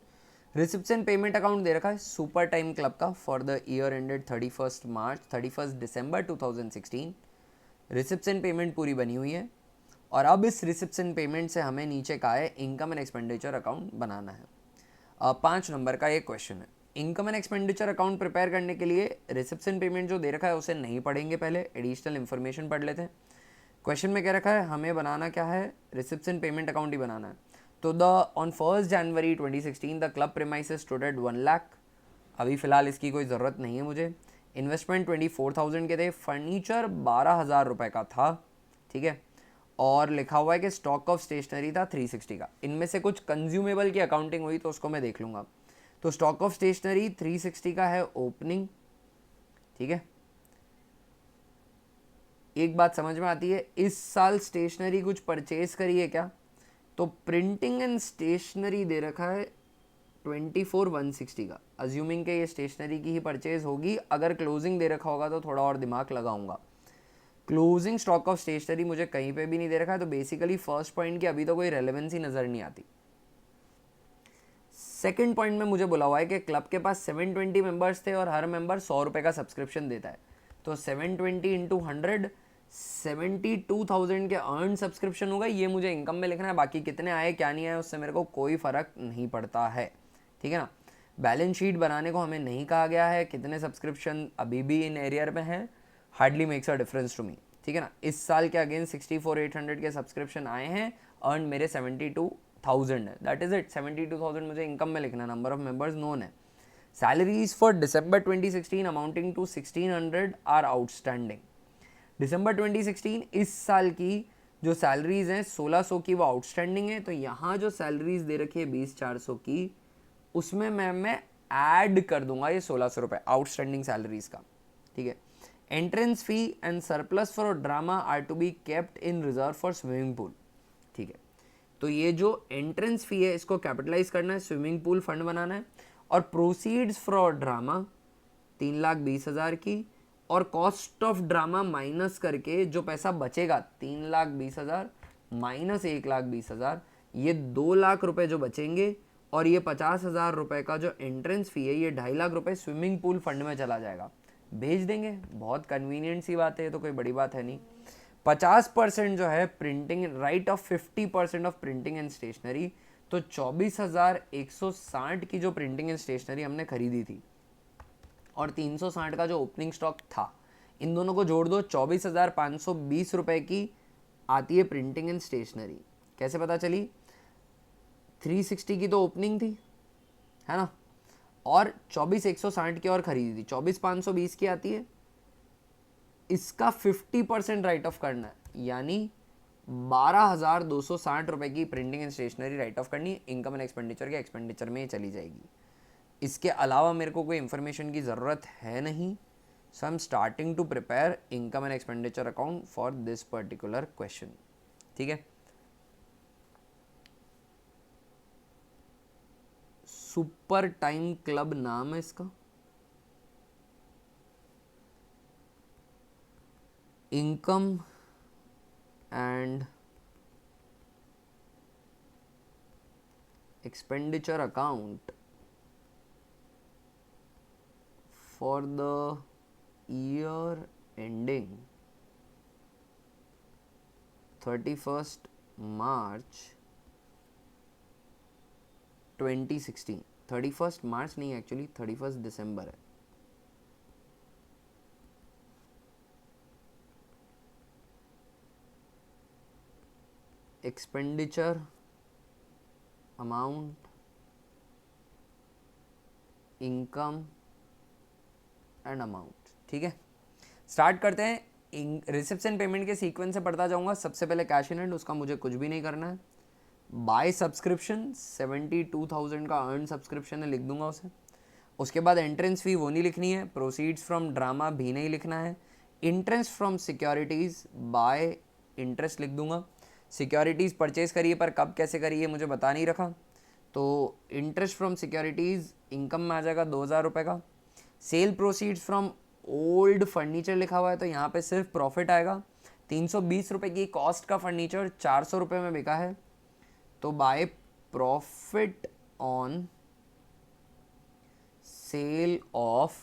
receipts payment account दे रखा है सुपर टाइम क्लब का for the year ended 31 December 2016। Receipts payment पूरी बनी हुई है, और अब इस रिसिप्शन पेमेंट से हमें नीचे का है इनकम एंड एक्सपेंडिचर अकाउंट बनाना है। 5 नंबर का एक क्वेश्चन है। Income and expenditure account prepare करने के लिए रिसिप्शन पेमेंट जो दे रखा है उसे नहीं पढ़ेंगे, पहले एडिशनल इन्फॉर्मेशन पढ़ लेते हैं। क्वेश्चन में क्या रखा है, हमें बनाना क्या है, रिसिप्ट्स एंड पेमेंट अकाउंट ही बनाना है। तो on 1 January 2016 the club premises stood at 1 lakh. अभी फ़िलहाल इसकी कोई ज़रूरत नहीं है मुझे। इन्वेस्टमेंट 24,000 के थे, फर्नीचर 12,000 रुपये का था, ठीक है। और लिखा हुआ है कि स्टॉक ऑफ स्टेशनरी था 360 का। इनमें से कुछ कंज्यूमेबल की अकाउंटिंग हुई तो उसको मैं देख लूँगा। तो स्टॉक ऑफ स्टेशनरी 360 का है ओपनिंग, ठीक है। एक बात समझ में आती है, इस साल स्टेशनरी कुछ परचेज करी है क्या? तो प्रिंटिंग एंड स्टेशनरी दे रखा है 24,160 का। अज्यूमिंग के ये स्टेशनरी की ही परचेज होगी। अगर क्लोजिंग दे रखा होगा तो थोड़ा और दिमाग लगाऊंगा। क्लोजिंग स्टॉक ऑफ स्टेशनरी मुझे कहीं पे भी नहीं दे रखा है, तो बेसिकली फर्स्ट पॉइंट की अभी तो कोई रेलेवेंसी नज़र नहीं आती। सेकंड पॉइंट में मुझे बोला हुआ है कि क्लब के पास 720 मेंबर्स थे और हर मेंबर 100 रुपये का सब्सक्रिप्शन देता है। तो 720 इंटू 100 72,000 के अर्न सब्सक्रिप्शन होगा। ये मुझे इनकम में लिखना है, बाकी कितने आए क्या नहीं आए उससे मेरे को कोई फ़र्क नहीं पड़ता है, ठीक है ना। बैलेंस शीट बनाने को हमें नहीं कहा गया है, कितने सब्सक्रिप्शन अभी भी इन एरियर में है, hardly makes a difference to me, ठीक है ना। इस साल के अगेन 64,800 के सब्सक्रिप्शन आए हैं, अर्न मेरे 72,000 है, दैट इज इट। 72,000 मुझे इनकम में लिखना, नंबर ऑफ मेंबर्स नोन है। Salaries for December 2016 amounting to 1,600 are outstanding. दिसंबर 2016 इस साल की जो सैलरीज हैं 1,600 की वो आउटस्टैंडिंग है। तो यहाँ जो सैलरीज दे रखी है 20,400 की, उसमें मैं ऐड कर दूंगा ये 1,600 रुपये आउटस्टैंडिंग सैलरीज का, ठीक है। Entrance fee and surplus for drama are to be kept in reserve for swimming pool, ठीक है। तो ये जो एंट्रेंस फी है इसको कैपिटलाइज करना है, स्विमिंग पूल फंड बनाना है। और प्रोसीड्स फॉर ड्रामा 3,20,000 की, और कॉस्ट ऑफ ड्रामा माइनस करके जो पैसा बचेगा 3,20,000 माइनस 1,20,000, ये 2 लाख रुपए जो बचेंगे। और ये 50,000 रुपये का जो एंट्रेंस फी है ये 2.5 लाख रुपए स्विमिंग पूल फंड में चला जाएगा। भेज देंगे, बहुत कन्वीनियंट सी बात है, ये तो कोई बड़ी बात है नहीं। 50% जो है printing write off 50% off printing and stationery. तो 24,160 की जो प्रिंटिंग एंड स्टेशनरी हमने खरीदी थी और 360 का जो ओपनिंग स्टॉक था, इन दोनों को जोड़ दो, 24,520 रुपये की आती है प्रिंटिंग एंड स्टेशनरी। कैसे पता चली? 360 की तो ओपनिंग थी, है ना, और 24,160 की और खरीदी थी, 24,520 की आती है। इसका 50% राइट ऑफ करना है, यानी 12,260 रुपये की printing and stationery write off करनी है। इनकम एंड एक्सपेंडिचर के एक्सपेंडिचर में चली जाएगी। इसके अलावा मेरे को कोई इन्फॉर्मेशन की ज़रूरत है नहीं। So I am starting to prepare income and expenditure account for this particular question, ठीक है। सुपर टाइम क्लब नाम है इसका। Income and expenditure account for the year ending 31st March 2016। 31st March नहीं, एक्चुअली 31st दिसंबर है। Expenditure amount, income and amount, ठीक है। स्टार्ट करते हैं। रिसिप्शन पेमेंट के सीक्वेंस से पढ़ता जाऊंगा। सबसे पहले कैश इन हैंड, उसका मुझे कुछ भी नहीं करना है। बाय सब्सक्रिप्शन 72,000 का अर्न सब्सक्रिप्शन है, लिख दूंगा उसे। उसके बाद एंट्रेंस फी वो नहीं लिखनी है, प्रोसीड्स फ्रॉम ड्रामा भी नहीं लिखना है। Interest from securities bye interest लिख दूंगा। सिक्योरिटीज़ परचेज करिए पर कब कैसे करिए मुझे बता नहीं रखा, तो इंटरेस्ट फ्रॉम सिक्योरिटीज़ इनकम में आ जाएगा 2,000 रुपये का। Sale proceeds from old furniture लिखा हुआ है तो यहाँ पे सिर्फ प्रॉफिट आएगा। 320 रुपये की कॉस्ट का फर्नीचर 400 रुपये में बिका है, तो by profit on sale of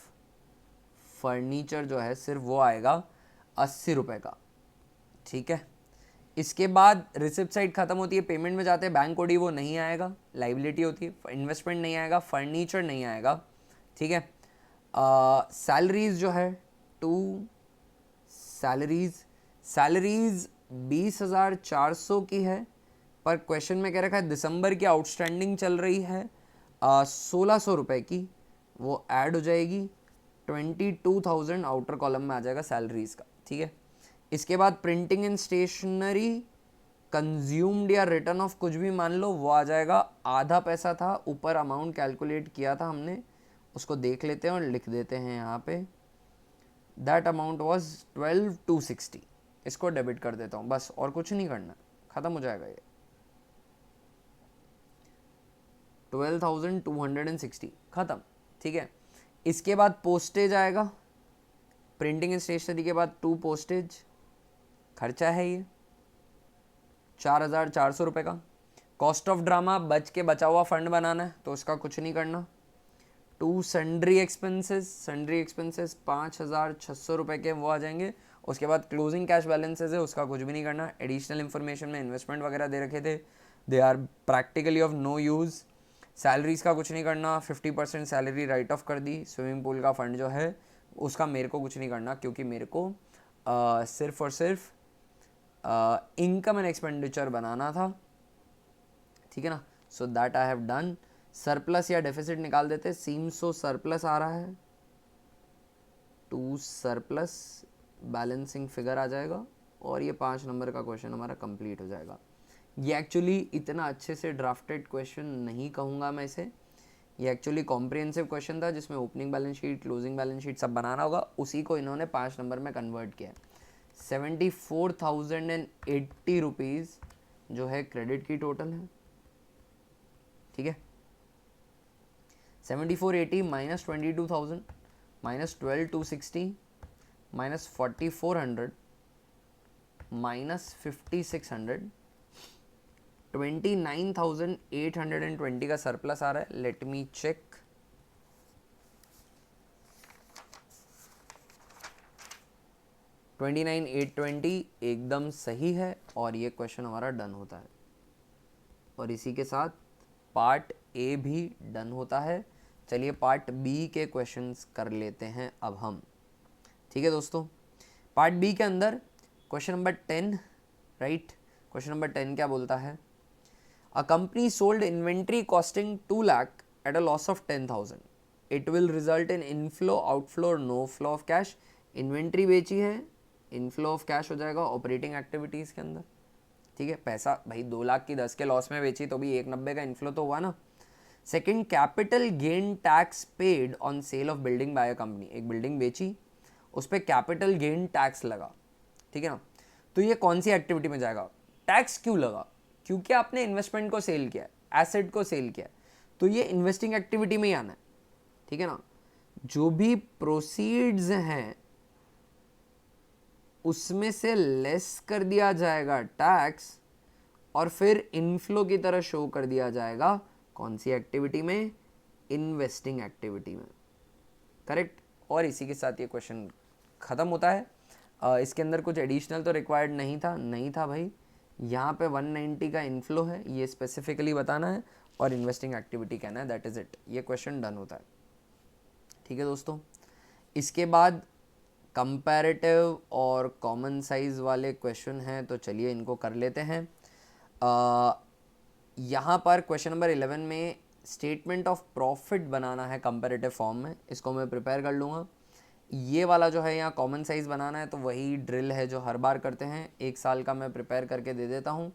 furniture जो है सिर्फ वो आएगा 80 रुपये का, ठीक है। इसके बाद रिसिप्ट साइड खत्म होती है, पेमेंट में जाते हैं, बैंक ओडी वो नहीं आएगा, लाइबिलिटी होती है। इन्वेस्टमेंट नहीं आएगा, फर्नीचर नहीं आएगा, ठीक है। सैलरीज जो है टू सैलरीज 20,400 की है, पर क्वेश्चन में कह रखा है दिसंबर की आउटस्टैंडिंग चल रही है 1600 रुपये की, वो ऐड हो जाएगी 22,000 आउटर कॉलम में आ जाएगा सैलरीज का, ठीक है। इसके बाद प्रिंटिंग एंड स्टेशनरी कंज्यूम्ड या रिटर्न ऑफ कुछ भी मान लो, वो आ जाएगा आधा पैसा था, ऊपर अमाउंट कैलकुलेट किया था हमने, उसको देख लेते हैं और लिख देते हैं यहाँ पे, दैट अमाउंट वॉज 12,260। इसको डेबिट कर देता हूँ बस, और कुछ नहीं करना, खत्म हो जाएगा ये 12,260 खत्म, ठीक है। इसके बाद पोस्टेज आएगा, प्रिंटिंग एंड स्टेशनरी के बाद 2 पोस्टेज खर्चा है ये 4,400 रुपये का। कॉस्ट ऑफ ड्रामा बच के बचा हुआ फंड बनाना है तो उसका कुछ नहीं करना। 2 सन्ड्री एक्सपेंसेस 5,600 रुपये के वो आ जाएंगे। उसके बाद क्लोजिंग कैश बैलेंसेज है, उसका कुछ भी नहीं करना। एडिशनल इन्फॉर्मेशन में इन्वेस्टमेंट वगैरह दे रखे थे, they are practically of no use. Salaries का कुछ नहीं करना, 50% सैलरी राइट ऑफ कर दी। स्विमिंग पूल का फंड जो है उसका मेरे को कुछ नहीं करना, क्योंकि मेरे को सिर्फ और सिर्फ इनकम एंड एक्सपेंडिचर बनाना था, ठीक है ना। So that I have done. Surplus या डेफिसिट निकाल देते, सीम्स सो सरप्लस आ रहा है, 2 सरप्लस बैलेंसिंग फिगर आ जाएगा और ये 5 नंबर का क्वेश्चन हमारा कंप्लीट हो जाएगा। ये एक्चुअली इतना अच्छे से ड्राफ्टेड क्वेश्चन नहीं कहूँगा मैं इसे, ये एक्चुअली कॉम्प्रिहेंसिव क्वेश्चन था जिसमें opening balance sheet, closing balance sheet सब बनाना होगा, उसी को इन्होंने 5 नंबर में कन्वर्ट किया है। 74,080 रुपीज़ जो है क्रेडिट की टोटल है, ठीक है। 7480 माइनस 22,000 माइनस 12,260 माइनस 4,400 माइनस 5,600 29,820 का सरप्लस आ रहा है। Let me check. $29,820 एकदम सही है और ये क्वेश्चन हमारा डन होता है, और इसी के साथ पार्ट ए भी डन होता है। चलिए पार्ट बी के क्वेश्चंस कर लेते हैं अब हम, ठीक है दोस्तों। पार्ट बी के अंदर question number 10, right. Question number 10 क्या बोलता है? A company sold inventory costing 2 lakh at a loss of 10,000, it will result in inflow, outflow और no flow of cash. Inventory बेची है, इनफ्लो ऑफ कैश हो जाएगा ऑपरेटिंग एक्टिविटीज़ के अंदर, ठीक है। पैसा भाई 2 लाख की 10 के लॉस में बेची तो भी 190 का इनफ्लो तो हुआ ना। Second, capital gain tax paid on sale of building bye a company. एक बिल्डिंग बेची, उस पर कैपिटल गेन टैक्स लगा, ठीक है ना। तो ये कौन सी एक्टिविटी में जाएगा? टैक्स क्यों लगा? क्योंकि आपने इन्वेस्टमेंट को सेल किया, एसेट को सेल किया, तो ये इन्वेस्टिंग एक्टिविटी में ही आना है, ठीक है ना। जो भी प्रोसीड्स हैं उसमें से लेस कर दिया जाएगा टैक्स, और फिर इनफ्लो की तरह शो कर दिया जाएगा कौन सी एक्टिविटी में? इन्वेस्टिंग एक्टिविटी में, करेक्ट। और इसी के साथ ये क्वेश्चन ख़त्म होता है। इसके अंदर कुछ एडिशनल तो रिक्वायर्ड नहीं था भाई। यहाँ पे 190 का इनफ्लो है, ये स्पेसिफिकली बताना है, और इन्वेस्टिंग एक्टिविटी कहना है, दैट इज़ इट। ये क्वेश्चन डन होता है, ठीक है दोस्तों। इसके बाद कंपैरेटिव और कॉमन साइज वाले क्वेश्चन हैं, तो चलिए इनको कर लेते हैं। यहाँ पर क्वेश्चन नंबर 11 में स्टेटमेंट ऑफ प्रॉफिट बनाना है कंपैरेटिव फॉर्म में, इसको मैं प्रिपेयर कर लूँगा। ये वाला जो है यहाँ कॉमन साइज़ बनाना है, तो वही ड्रिल है जो हर बार करते हैं। 1 साल का मैं प्रिपेयर करके दे देता हूँ।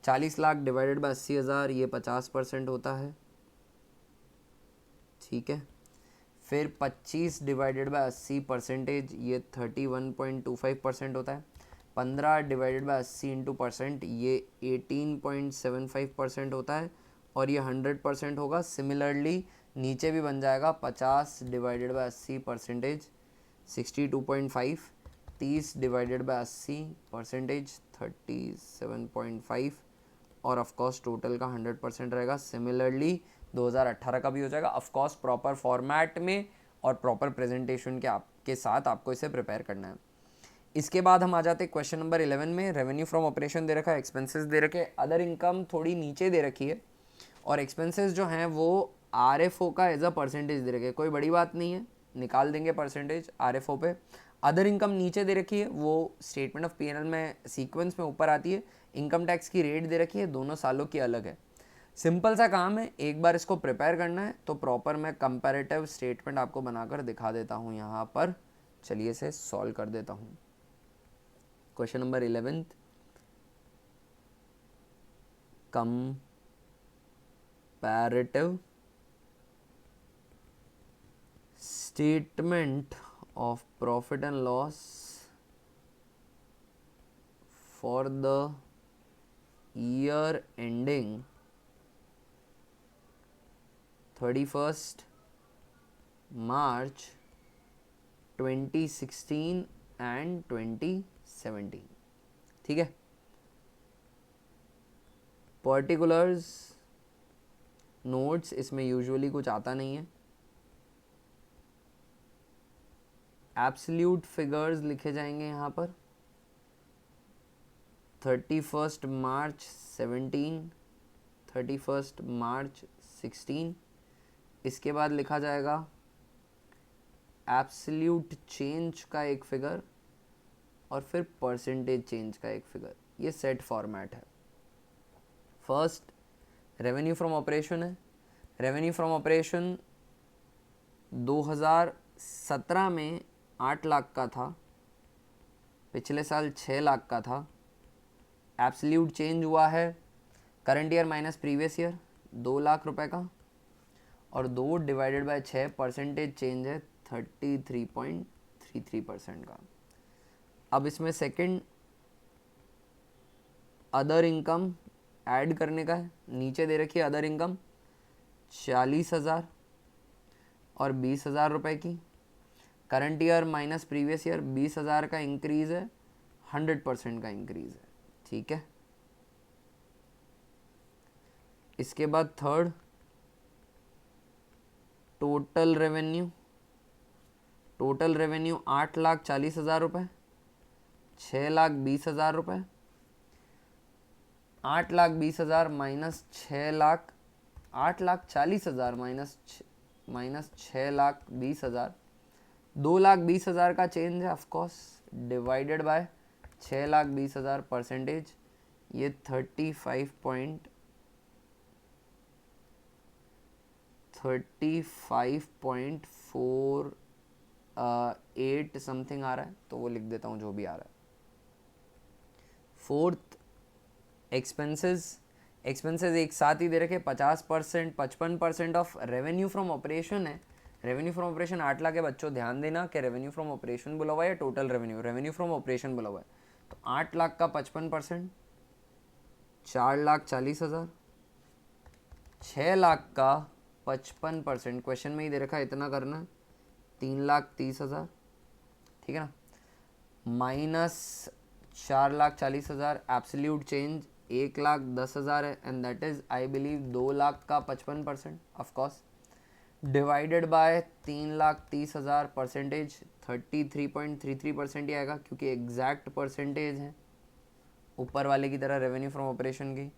40 लाख डिवाइडेड बाय 80,000, ये 50% होता है, ठीक है। फिर 25 डिवाइडेड बाय 80%, ये 31.25% होता है। 15 डिवाइडेड बाय 80 इंटू परसेंट, ये 18.75% होता है, और ये 100% होगा। सिमिलरली नीचे भी बन जाएगा 50 डिवाइडेड बाय 80%, 62.5, 30 डिवाइडेड बाय 80%, 37.5, और ऑफकोर्स टोटल का 100% रहेगा। सिमिलरली 2018 का भी हो जाएगा, ऑफकोर्स प्रॉपर फॉर्मेट में और प्रॉपर प्रेजेंटेशन के साथ आपको इसे प्रिपेयर करना है। इसके बाद हम आ जाते हैं क्वेश्चन नंबर 11 में। रेवेन्यू फ्रॉम ऑपरेशन दे रखा है, एक्सपेंसेस दे रखे, अदर इनकम थोड़ी नीचे दे रखी है, और एक्सपेंसेस जो हैं वो RFO का एज अ परसेंटेज दे रखे। कोई बड़ी बात नहीं है, निकाल देंगे परसेंटेज RFO पे। अदर इनकम नीचे दे रखी है, वो स्टेटमेंट ऑफ P&L में सीक्वेंस में ऊपर आती है। इनकम टैक्स की रेट दे रखी है, दोनों सालों की अलग है। सिंपल सा काम है, एक बार इसको प्रिपेयर करना है तो प्रॉपर मैं कंपैरेटिव स्टेटमेंट आपको बनाकर दिखा देता हूँ यहाँ पर। चलिए इसे सॉल्व कर देता हूँ। Question number 11, comparative statement of profit and loss for the year ending 31st March 2016 and 2017। ठीक है, पर्टिकुलर्स नोट्स इसमें यूजुअली कुछ आता नहीं है। एब्सोल्यूट फिगर्स लिखे जाएंगे यहाँ पर 31st मार्च 17, 31st मार्च 16। इसके बाद लिखा जाएगा एब्सोल्यूट चेंज का एक फिगर और फिर परसेंटेज चेंज का एक फिगर। ये सेट फॉर्मेट है। फर्स्ट रेवेन्यू फ्रॉम ऑपरेशन है। रेवेन्यू फ्रॉम ऑपरेशन 2017 में 8 लाख का था, पिछले साल 6 लाख का था। एब्सोल्यूट चेंज हुआ है current year minus previous year 2 lakh रुपए का, और 2 डिवाइडेड बाय 6 परसेंटेज चेंज है 33.33% का। अब इसमें सेकंड अदर इनकम ऐड करने का है। नीचे दे रखी है अदर इनकम 40,000 और 20,000 रुपये की। Current year minus previous year 20,000 का इंक्रीज है, 100% का इंक्रीज है। ठीक है, इसके बाद third total revenue. Total revenue 8,40,000 रुपये, 6,20,000 रुपये। 8,20,000 माइनस 6,00,000, 8,40,000 माइनस 6,20,000, 2,20,000 का चेंज है ऑफकोर्स, डिवाइडेड बाय 6,20,000 परसेंटेज, ये 35.48 समथिंग आ रहा है, तो वो लिख देता हूँ जो भी आ रहा है। Fourth expenses. एक्सपेंसेस एक साथ ही दे रखे 50%, 55% ऑफ रेवेन्यू फ्रॉम ऑपरेशन है। रेवेन्यू फ्रॉम ऑपरेशन 8 लाख है। बच्चों ध्यान देना कि रेवेन्यू फ्रॉम ऑपरेशन बोला हुआ है या total revenue. Revenue from operation बोला हुआ है, तो 8 लाख का 55%, 4,40,000। 6 लाख का 55%, क्वेश्चन में ही दे रखा है इतना करना, 3,30,000। ठीक है ना, माइनस 4,40,000, एब्सोल्यूट चेंज 1,10,000 है, and that is I believe 2 lakh का 55% ऑफकोर्स, डिवाइडेड बाय 3,30,000 परसेंटेज 33.33% ही आएगा, क्योंकि एग्जैक्ट परसेंटेज है ऊपर वाले की तरह रेवेन्यू फ्रॉम ऑपरेशन की।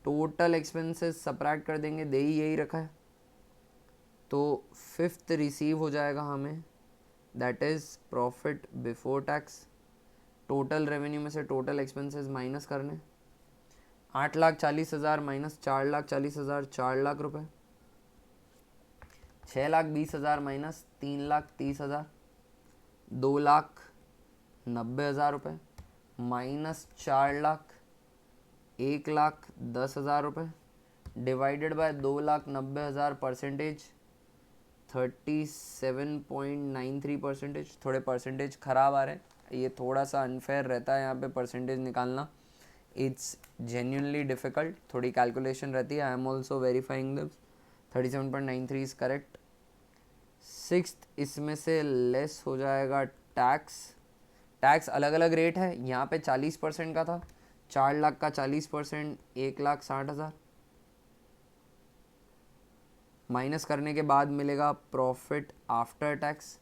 टोटल एक्सपेंसेस सब्ट्रैक्ट कर देंगे, दे ही यही रखा है, तो फिफ्थ रिसीव हो जाएगा हमें, that is profit before tax. Total revenue में से टोटल एक्सपेंसेस माइनस करने, 8,40,000 माइनस 4,40,000, 4 लाख रुपए। 6,20,000 माइनस 3,30,000, 2,90,000 रुपये, माइनस 4 लाख 1,10,000 रुपये, डिवाइडेड बाय 2,90,000 परसेंटेज 37.93%। थोड़े परसेंटेज ख़राब आ रहे हैं, ये थोड़ा सा अनफेयर रहता है यहाँ पे परसेंटेज निकालना, इट्स जेन्युइनली डिफ़िकल्ट, थोड़ी कैलकुलेशन रहती है। I am also verifying this. 37.93 is correct. Sixth, इसमें से लेस हो जाएगा टैक्स। टैक्स अलग अलग रेट है, यहाँ पे 40% का था, 4 लाख का 40%, 1,60,000। माइनस करने के बाद मिलेगा प्रॉफिट आफ्टर टैक्स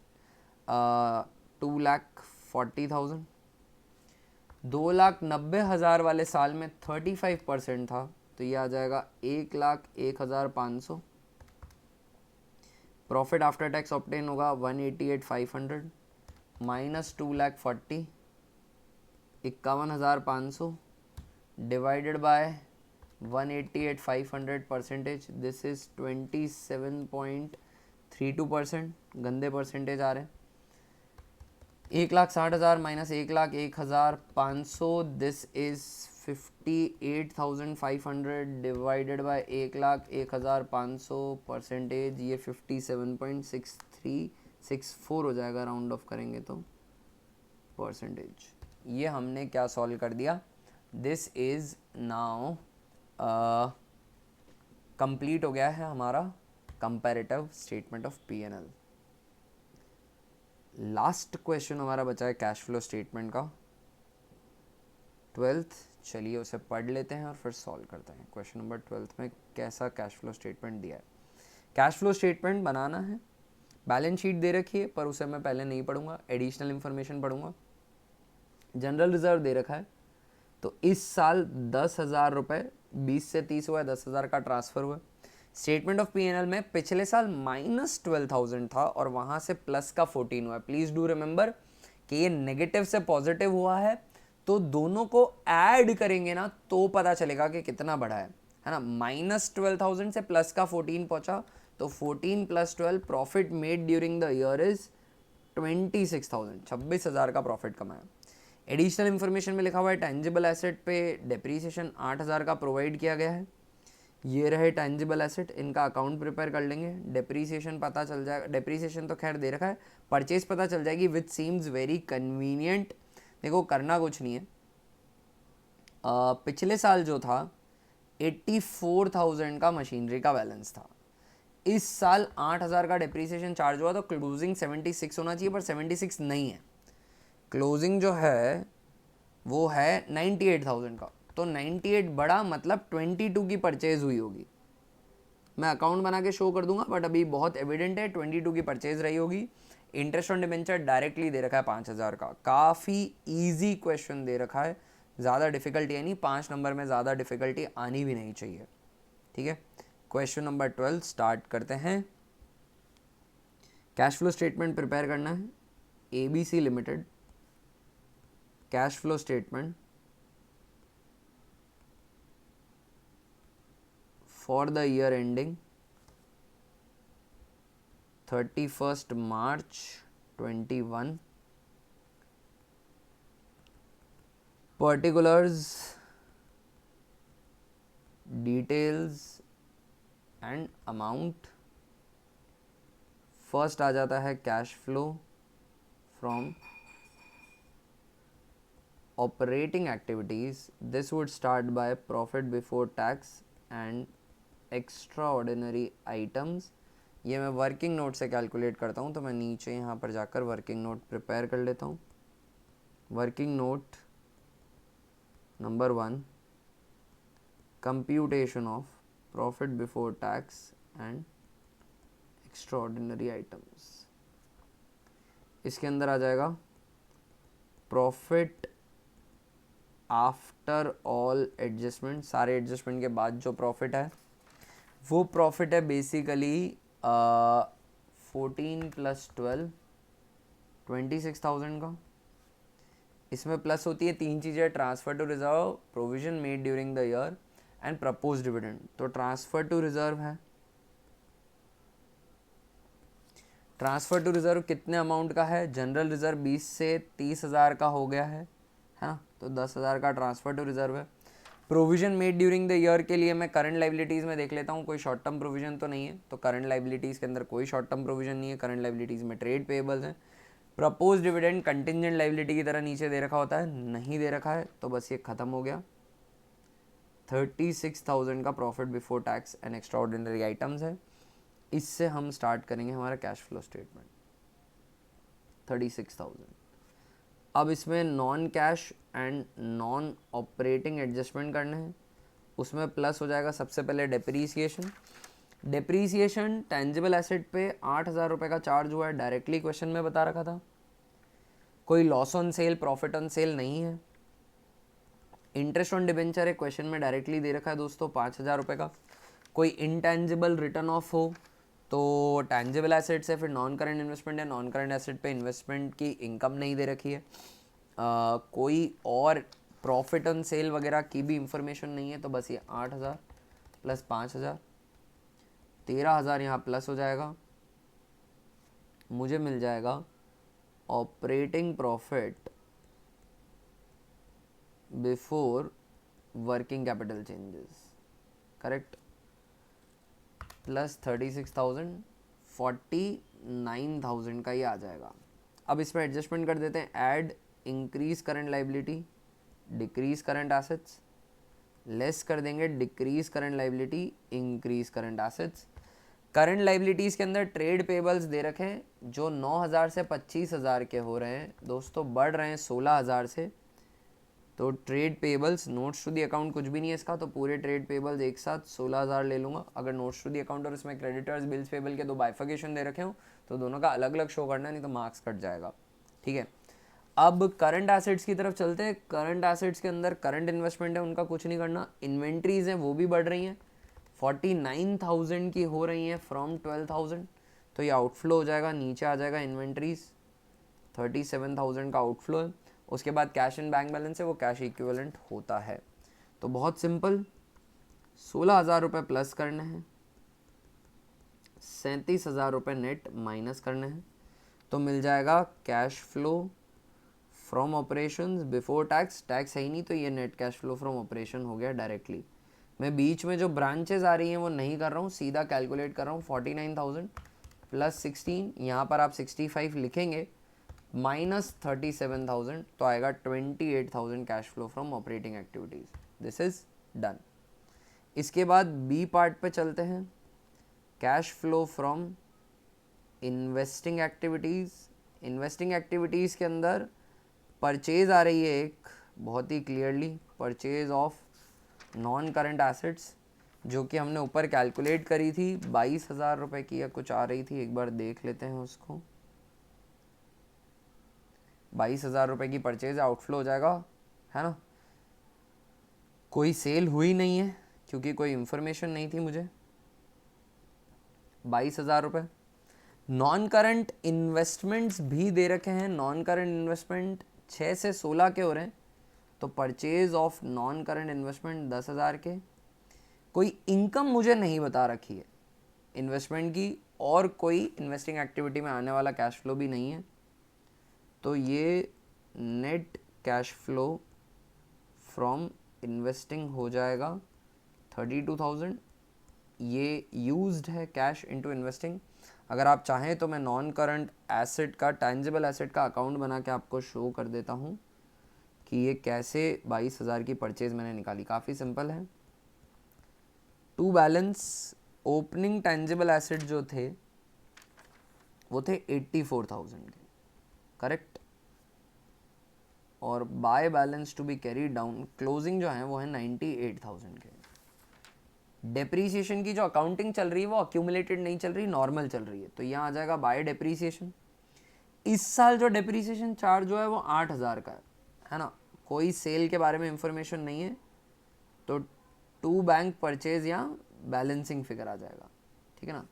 2,40,000। 2,90,000 वाले साल में 35% था, तो ये आ जाएगा 1,01,500। प्रॉफिट आफ्टर टैक्स ऑब्टेन होगा 188,500। -2,40,000 51,500 divided by 188,500 percentage, this is 27.32%, गंदे परसेंटेज आ रहे हैं। 1,60,000 minus 1,01,500, this is 58,500 divided by 1,01,500 percentage, ये 57.6364 हो जाएगा, राउंड ऑफ करेंगे तो परसेंटेज। ये हमने क्या सॉल्व कर दिया, दिस इज नाउ कंप्लीट हो गया है हमारा comparative statement of P&L। Last question हमारा बचा है कैश फ्लो स्टेटमेंट का, 12th। चलिए उसे पढ़ लेते हैं और फिर सॉल्व करते हैं। क्वेश्चन नंबर 12th में कैसा कैश फ्लो स्टेटमेंट दिया है। कैश फ्लो स्टेटमेंट बनाना है, बैलेंस शीट दे रखी है पर उसे मैं पहले नहीं पढ़ूंगा, एडिशनल इन्फॉर्मेशन पढ़ूंगा। जनरल रिजर्व दे रखा है, तो इस साल 10,000 रुपये 20 से 30 हुआ है, 10,000 का ट्रांसफ़र हुआ। स्टेटमेंट ऑफ P&L में पिछले साल -12,000 था और वहाँ से प्लस का 14 हुआ है। प्लीज़ डू रिमेंबर कि ये नेगेटिव से पॉजिटिव हुआ है, तो दोनों को ऐड करेंगे ना तो पता चलेगा कि कितना बढ़ा है ना। -12,000 से प्लस का 14 पहुँचा, तो 14 + 12 profit made during the year is 26,000, 26,000 का प्रॉफिट कमाया। एडिशनल इन्फॉर्मेशन में लिखा हुआ है टेंजिबल एसेट पे डेप्रीसिएशन 8,000 का प्रोवाइड किया गया है। ये रहे टेंजिबल एसेट, इनका अकाउंट प्रिपेयर कर लेंगे। डेप्रीसिएशन पता चल जाएगा, डेप्रीसिएशन तो खैर दे रखा है, परचेज पता चल जाएगी, विच सीम्स वेरी कन्वीनियंट। देखो करना कुछ नहीं है, पिछले साल जो था 84,000 का मशीनरी का बैलेंस था, इस साल 8,000 का डेप्रीसिएशन चार्ज हुआ, तो क्लोजिंग 76 होना चाहिए, पर 76 नहीं है। क्लोजिंग जो है वो है 98,000 का, तो 98 बड़ा मतलब 22 की परचेज हुई होगी। मैं अकाउंट बना के शो कर दूंगा, बट अभी बहुत एविडेंट है 22 की परचेज रही होगी। इंटरेस्ट ऑन डिबेंचर डायरेक्टली दे रखा है 5,000 का। काफ़ी इजी क्वेश्चन दे रखा है, ज़्यादा डिफिकल्टी है नहीं, 5 नंबर में ज़्यादा डिफिकल्टी आनी भी नहीं चाहिए। ठीक है, क्वेश्चन नंबर 12 स्टार्ट करते हैं। कैश फ्लो स्टेटमेंट प्रिपेयर करना है। ABC limited cash flow statement for the year ending 31st March 21, particulars, details and amount। First आ जाता है cash flow from operating activities, this would start by profit before tax and extraordinary items. ये मैं वर्किंग नोट से कैलकुलेट करता हूँ, तो मैं नीचे यहाँ पर जाकर वर्किंग नोट प्रिपेयर कर लेता हूँ। Working note number 1, computation of profit before tax and extraordinary items. इसके अंदर आ जाएगा प्रॉफिट आफ्टर ऑल एडजस्टमेंट, सारे एडजस्टमेंट के बाद जो प्रॉफिट है वो प्रॉफिट है बेसिकली 14 + 12 26,000 का। इसमें प्लस होती है 3 चीज़ें, transfer to reserve, provision made during the year and propose dividend. तो ट्रांसफ़र टू रिजर्व है, ट्रांसफ़र टू रिजर्व कितने अमाउंट का है, जनरल रिजर्व 20 से 30,000 का हो गया है ना, तो 10,000 का ट्रांसफ़र टू रिजर्व है। Provision made during the year के लिए मैं करंट लाइबिलिटीज़ में देख लेता हूँ, कोई शॉर्ट टर्म प्रोविजन तो नहीं है, तो करंट लाइबिलिटीज़ के अंदर कोई शॉर्ट टर्म प्रोविजन नहीं है। करंट लाइबिलिटीज़ में ट्रेड पेएबल्स हैं। प्रपोज डिविडेंड कंटिंजेंट लाइबिलिटी की तरह नीचे दे रखा होता है, नहीं दे रखा है, तो बस ये ख़त्म हो गया। 36,000 का profit before tax and extraordinary items है। इससे हम स्टार्ट करेंगे हमारा कैश फ्लो स्टेटमेंट। 36,000। अब इसमें non cash and non operating adjustment करने हैं, उसमें प्लस हो जाएगा सबसे पहले डेप्रीसिएशन। डेप्रीसिएशन टेंजिबल एसेट पे 8,000 रुपये का चार्ज हुआ है, डायरेक्टली क्वेश्चन में बता रखा था। कोई loss on sale, profit on sale नहीं है। इंटरेस्ट ऑन डिबेंचर है, क्वेश्चन में डायरेक्टली दे रखा है दोस्तों 5,000 रुपये का। कोई इंटेंजिबल रिटर्न ऑफ हो तो टैंजिबल एसेट्स है, फिर नॉन करंट इन्वेस्टमेंट है, नॉन करंट एसेट पे इन्वेस्टमेंट की इनकम नहीं दे रखी है, कोई और प्रॉफिट ऑन सेल वगैरह की भी इंफॉर्मेशन नहीं है, तो बस ये 8,000 प्लस 5,000 13,000 यहाँ प्लस हो जाएगा, मुझे मिल जाएगा operating profit before working capital changes, correct, plus 36,000, 49,000 का ये आ जाएगा। अब इसमें एडजस्टमेंट कर देते हैं, add increase current liability decrease current assets, less कर देंगे decrease current liability increase current assets. Current liabilities के अंदर ट्रेड पेबल्स दे रखे हैं जो 9,000 से 25,000 के हो रहे हैं दोस्तों, बढ़ रहे हैं 16,000 से, तो trade payables notes to the account कुछ भी नहीं है इसका, तो पूरे ट्रेड पेबल्स एक साथ 16,000 ले लूँगा। अगर नोट्स टू दी अकाउंट और इसमें क्रेडिटर्स बिल्स पेबल के दो बाइफिकेशन दे रखे हो तो दोनों का अलग अलग शो करना, नहीं तो मार्क्स कट जाएगा, ठीक है। अब करंट एसेट्स की तरफ चलते हैं। करंट एसेट्स के अंदर करंट इन्वेस्टमेंट है, उनका कुछ नहीं करना। इन्वेंट्रीज हैं वो भी बढ़ रही हैं, 49,000 की हो रही हैं फ्रॉम 12,000, तो ये आउटफ्लो हो जाएगा, नीचे आ जाएगा इन्वेंट्रीज, 37,000 का आउटफ्लो है। उसके बाद कैश एंड बैंक बैलेंस है, वो कैश इक्विवेलेंट होता है। तो बहुत सिंपल, 16,000 रुपये प्लस करने हैं, 37,000 रुपये नेट माइनस करने हैं, तो मिल जाएगा cash flow from operations before tax, tax है ही नहीं तो ये net cash flow from operation हो गया डायरेक्टली। मैं बीच में जो ब्रांचेस आ रही हैं वो नहीं कर रहा हूँ, सीधा कैलकुलेट कर रहा हूँ। 49,000 प्लस 16, यहाँ पर आप 65 लिखेंगे, माइनस 37,000, तो आएगा 28,000 cash flow from operating activities. This is done. इसके बाद बी पार्ट पे चलते हैं, cash flow from investing activities. Investing activities के अंदर परचेज आ रही है एक, बहुत ही clearly, purchase of non current assets, जो कि हमने ऊपर कैलकुलेट करी थी 22,000 रुपये की या कुछ आ रही थी, एक बार देख लेते हैं उसको। 22,000 रुपये की परचेज आउटफ्लो हो जाएगा, है ना। कोई सेल हुई नहीं है क्योंकि कोई इंफॉर्मेशन नहीं थी मुझे। 22,000 रुपये। नॉन करंट इन्वेस्टमेंट्स भी दे रखे हैं, नॉन करंट इन्वेस्टमेंट 6 से 16 के हो रहे हैं, तो purchase of non current investment 10,000 के। कोई इनकम मुझे नहीं बता रखी है इन्वेस्टमेंट की, और कोई इन्वेस्टिंग एक्टिविटी में आने वाला कैश फ्लो भी नहीं है, तो ये net cash flow from investing हो जाएगा 32,000। ये यूज्ड है कैश इनटू इन्वेस्टिंग। अगर आप चाहें तो मैं नॉन करंट एसेट का, टैंजिबल एसेट का अकाउंट बना के आपको शो कर देता हूँ कि ये कैसे 22,000 की परचेज मैंने निकाली। काफ़ी सिंपल है। To balance opening tangible asset जो थे वो थे 84,000 के, करेक्ट, और by balance to be carry down closing जो है वो है 98,000 के। डेप्रीसिएशन की जो अकाउंटिंग चल रही है वो अक्यूमुलेटेड नहीं चल रही, नॉर्मल चल रही है, तो यहाँ आ जाएगा बाय डेप्रीसिएशन। इस साल जो डेप्रीसिएशन चार्ज जो है वो 8,000 का है ना। कोई सेल के बारे में इंफॉर्मेशन नहीं है, तो टू बैंक परचेज या बैलेंसिंग फिगर आ जाएगा, ठीक है ना।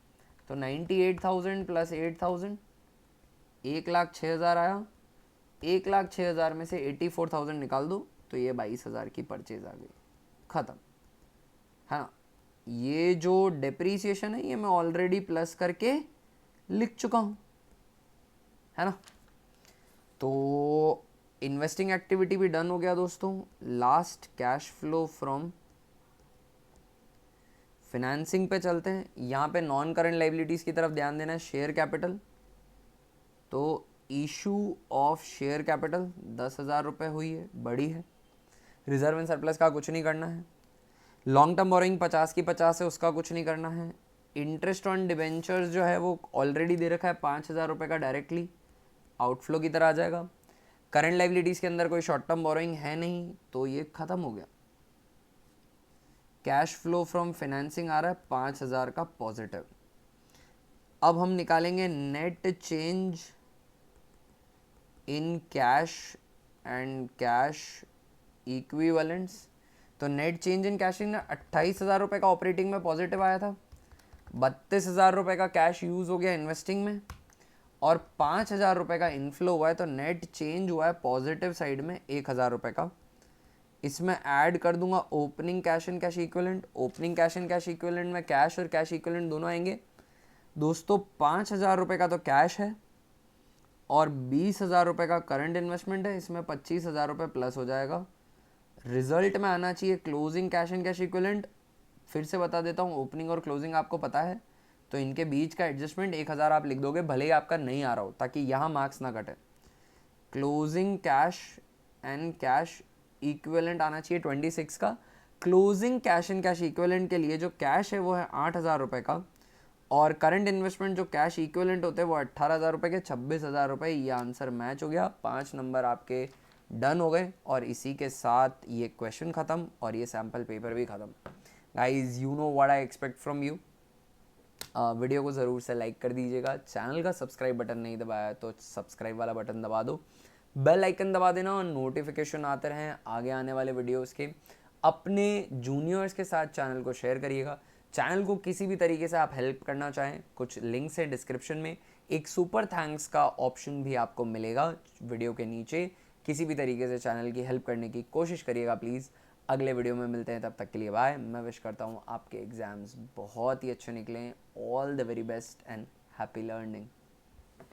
तो 98,000 प्लस 8,000, 1,06,000 आया। 1,06,000 में से 84,000 निकाल दो तो ये 22,000 की परचेज आ गई, ख़त्म, है ना। ये जो डेप्रीसिएशन है ये मैं ऑलरेडी प्लस करके लिख चुका हूँ, है ना। तो इन्वेस्टिंग एक्टिविटी भी डन हो गया दोस्तों। Last cash flow from financing पे चलते हैं। यहाँ पे नॉन करंट लाइबिलिटीज़ की तरफ ध्यान देना है। शेयर कैपिटल, तो इशू ऑफ शेयर कैपिटल 10,000 रुपये हुई है, बड़ी है। रिजर्व एंड सरप्लस का कुछ नहीं करना है। लॉन्ग टर्म बोरोइंग 50 की 50 है, उसका कुछ नहीं करना है। इंटरेस्ट ऑन डिबेंचर्स जो है वो ऑलरेडी दे रखा है 5,000 रुपये का, डायरेक्टली आउटफ्लो की तरह आ जाएगा। करंट लाइबिलिटीज़ के अंदर कोई शॉर्ट टर्म बोरोइंग है नहीं, तो ये ख़त्म हो गया। कैश फ्लो फ्रॉम फाइनेंसिंग आ रहा है 5,000 का पॉजिटिव। अब हम निकालेंगे net change in cash and cash equivalents. तो net change in cash in 28,000 रुपये का ऑपरेटिंग में पॉजिटिव आया था। ₹32,000 का कैश यूज़ हो गया इन्वेस्टिंग में और ₹5,000 का इनफ्लो हुआ है, तो नेट चेंज हुआ है पॉजिटिव साइड में ₹1,000 का। इसमें ऐड कर दूंगा opening cash and cash equivalent. Opening cash and cash equivalent में कैश और कैश इक्विवेलेंट दोनों आएंगे। दोस्तों ₹5,000 का तो कैश है और ₹20,000 का करंट इन्वेस्टमेंट है, इसमें ₹25,000 प्लस हो जाएगा। रिजल्ट में आना चाहिए closing cash and cash equivalent. फिर से बता देता हूँ, ओपनिंग और क्लोजिंग आपको पता है, तो इनके बीच का एडजस्टमेंट 1,000 आप लिख दोगे, भले ही आपका नहीं आ रहा हो, ताकि यहाँ मार्क्स ना कटे। Closing cash and cash equivalent आना चाहिए 26 का। Closing cash and cash equivalent के लिए जो कैश है वो है ₹8,000 का और करंट इन्वेस्टमेंट जो कैश इक्विवेलेंट होते हैं वो ₹18,000 के, ₹26,000। ये आंसर मैच हो गया, 5 नंबर आपके डन हो गए और इसी के साथ ये क्वेश्चन ख़त्म और ये सैम्पल पेपर भी ख़त्म। Guys you know what I expect from you. Video को ज़रूर से लाइक कर दीजिएगा, चैनल का सब्सक्राइब बटन नहीं दबाया तो सब्सक्राइब वाला बटन दबा दो, बेल आइकन दबा देना और नोटिफिकेशन आते रहें आगे आने वाले वीडियोस के। अपने जूनियर्स के साथ चैनल को शेयर करिएगा। चैनल को किसी भी तरीके से आप हेल्प करना चाहें, कुछ लिंक्स है डिस्क्रिप्शन में, एक सुपर थैंक्स का ऑप्शन भी आपको मिलेगा वीडियो के नीचे। किसी भी तरीके से चैनल की हेल्प करने की कोशिश करिएगा प्लीज़। अगले वीडियो में मिलते हैं, तब तक के लिए बाय। मैं विश करता हूँ आपके एग्ज़ाम्स बहुत ही अच्छे निकलें। All the very best and happy learning.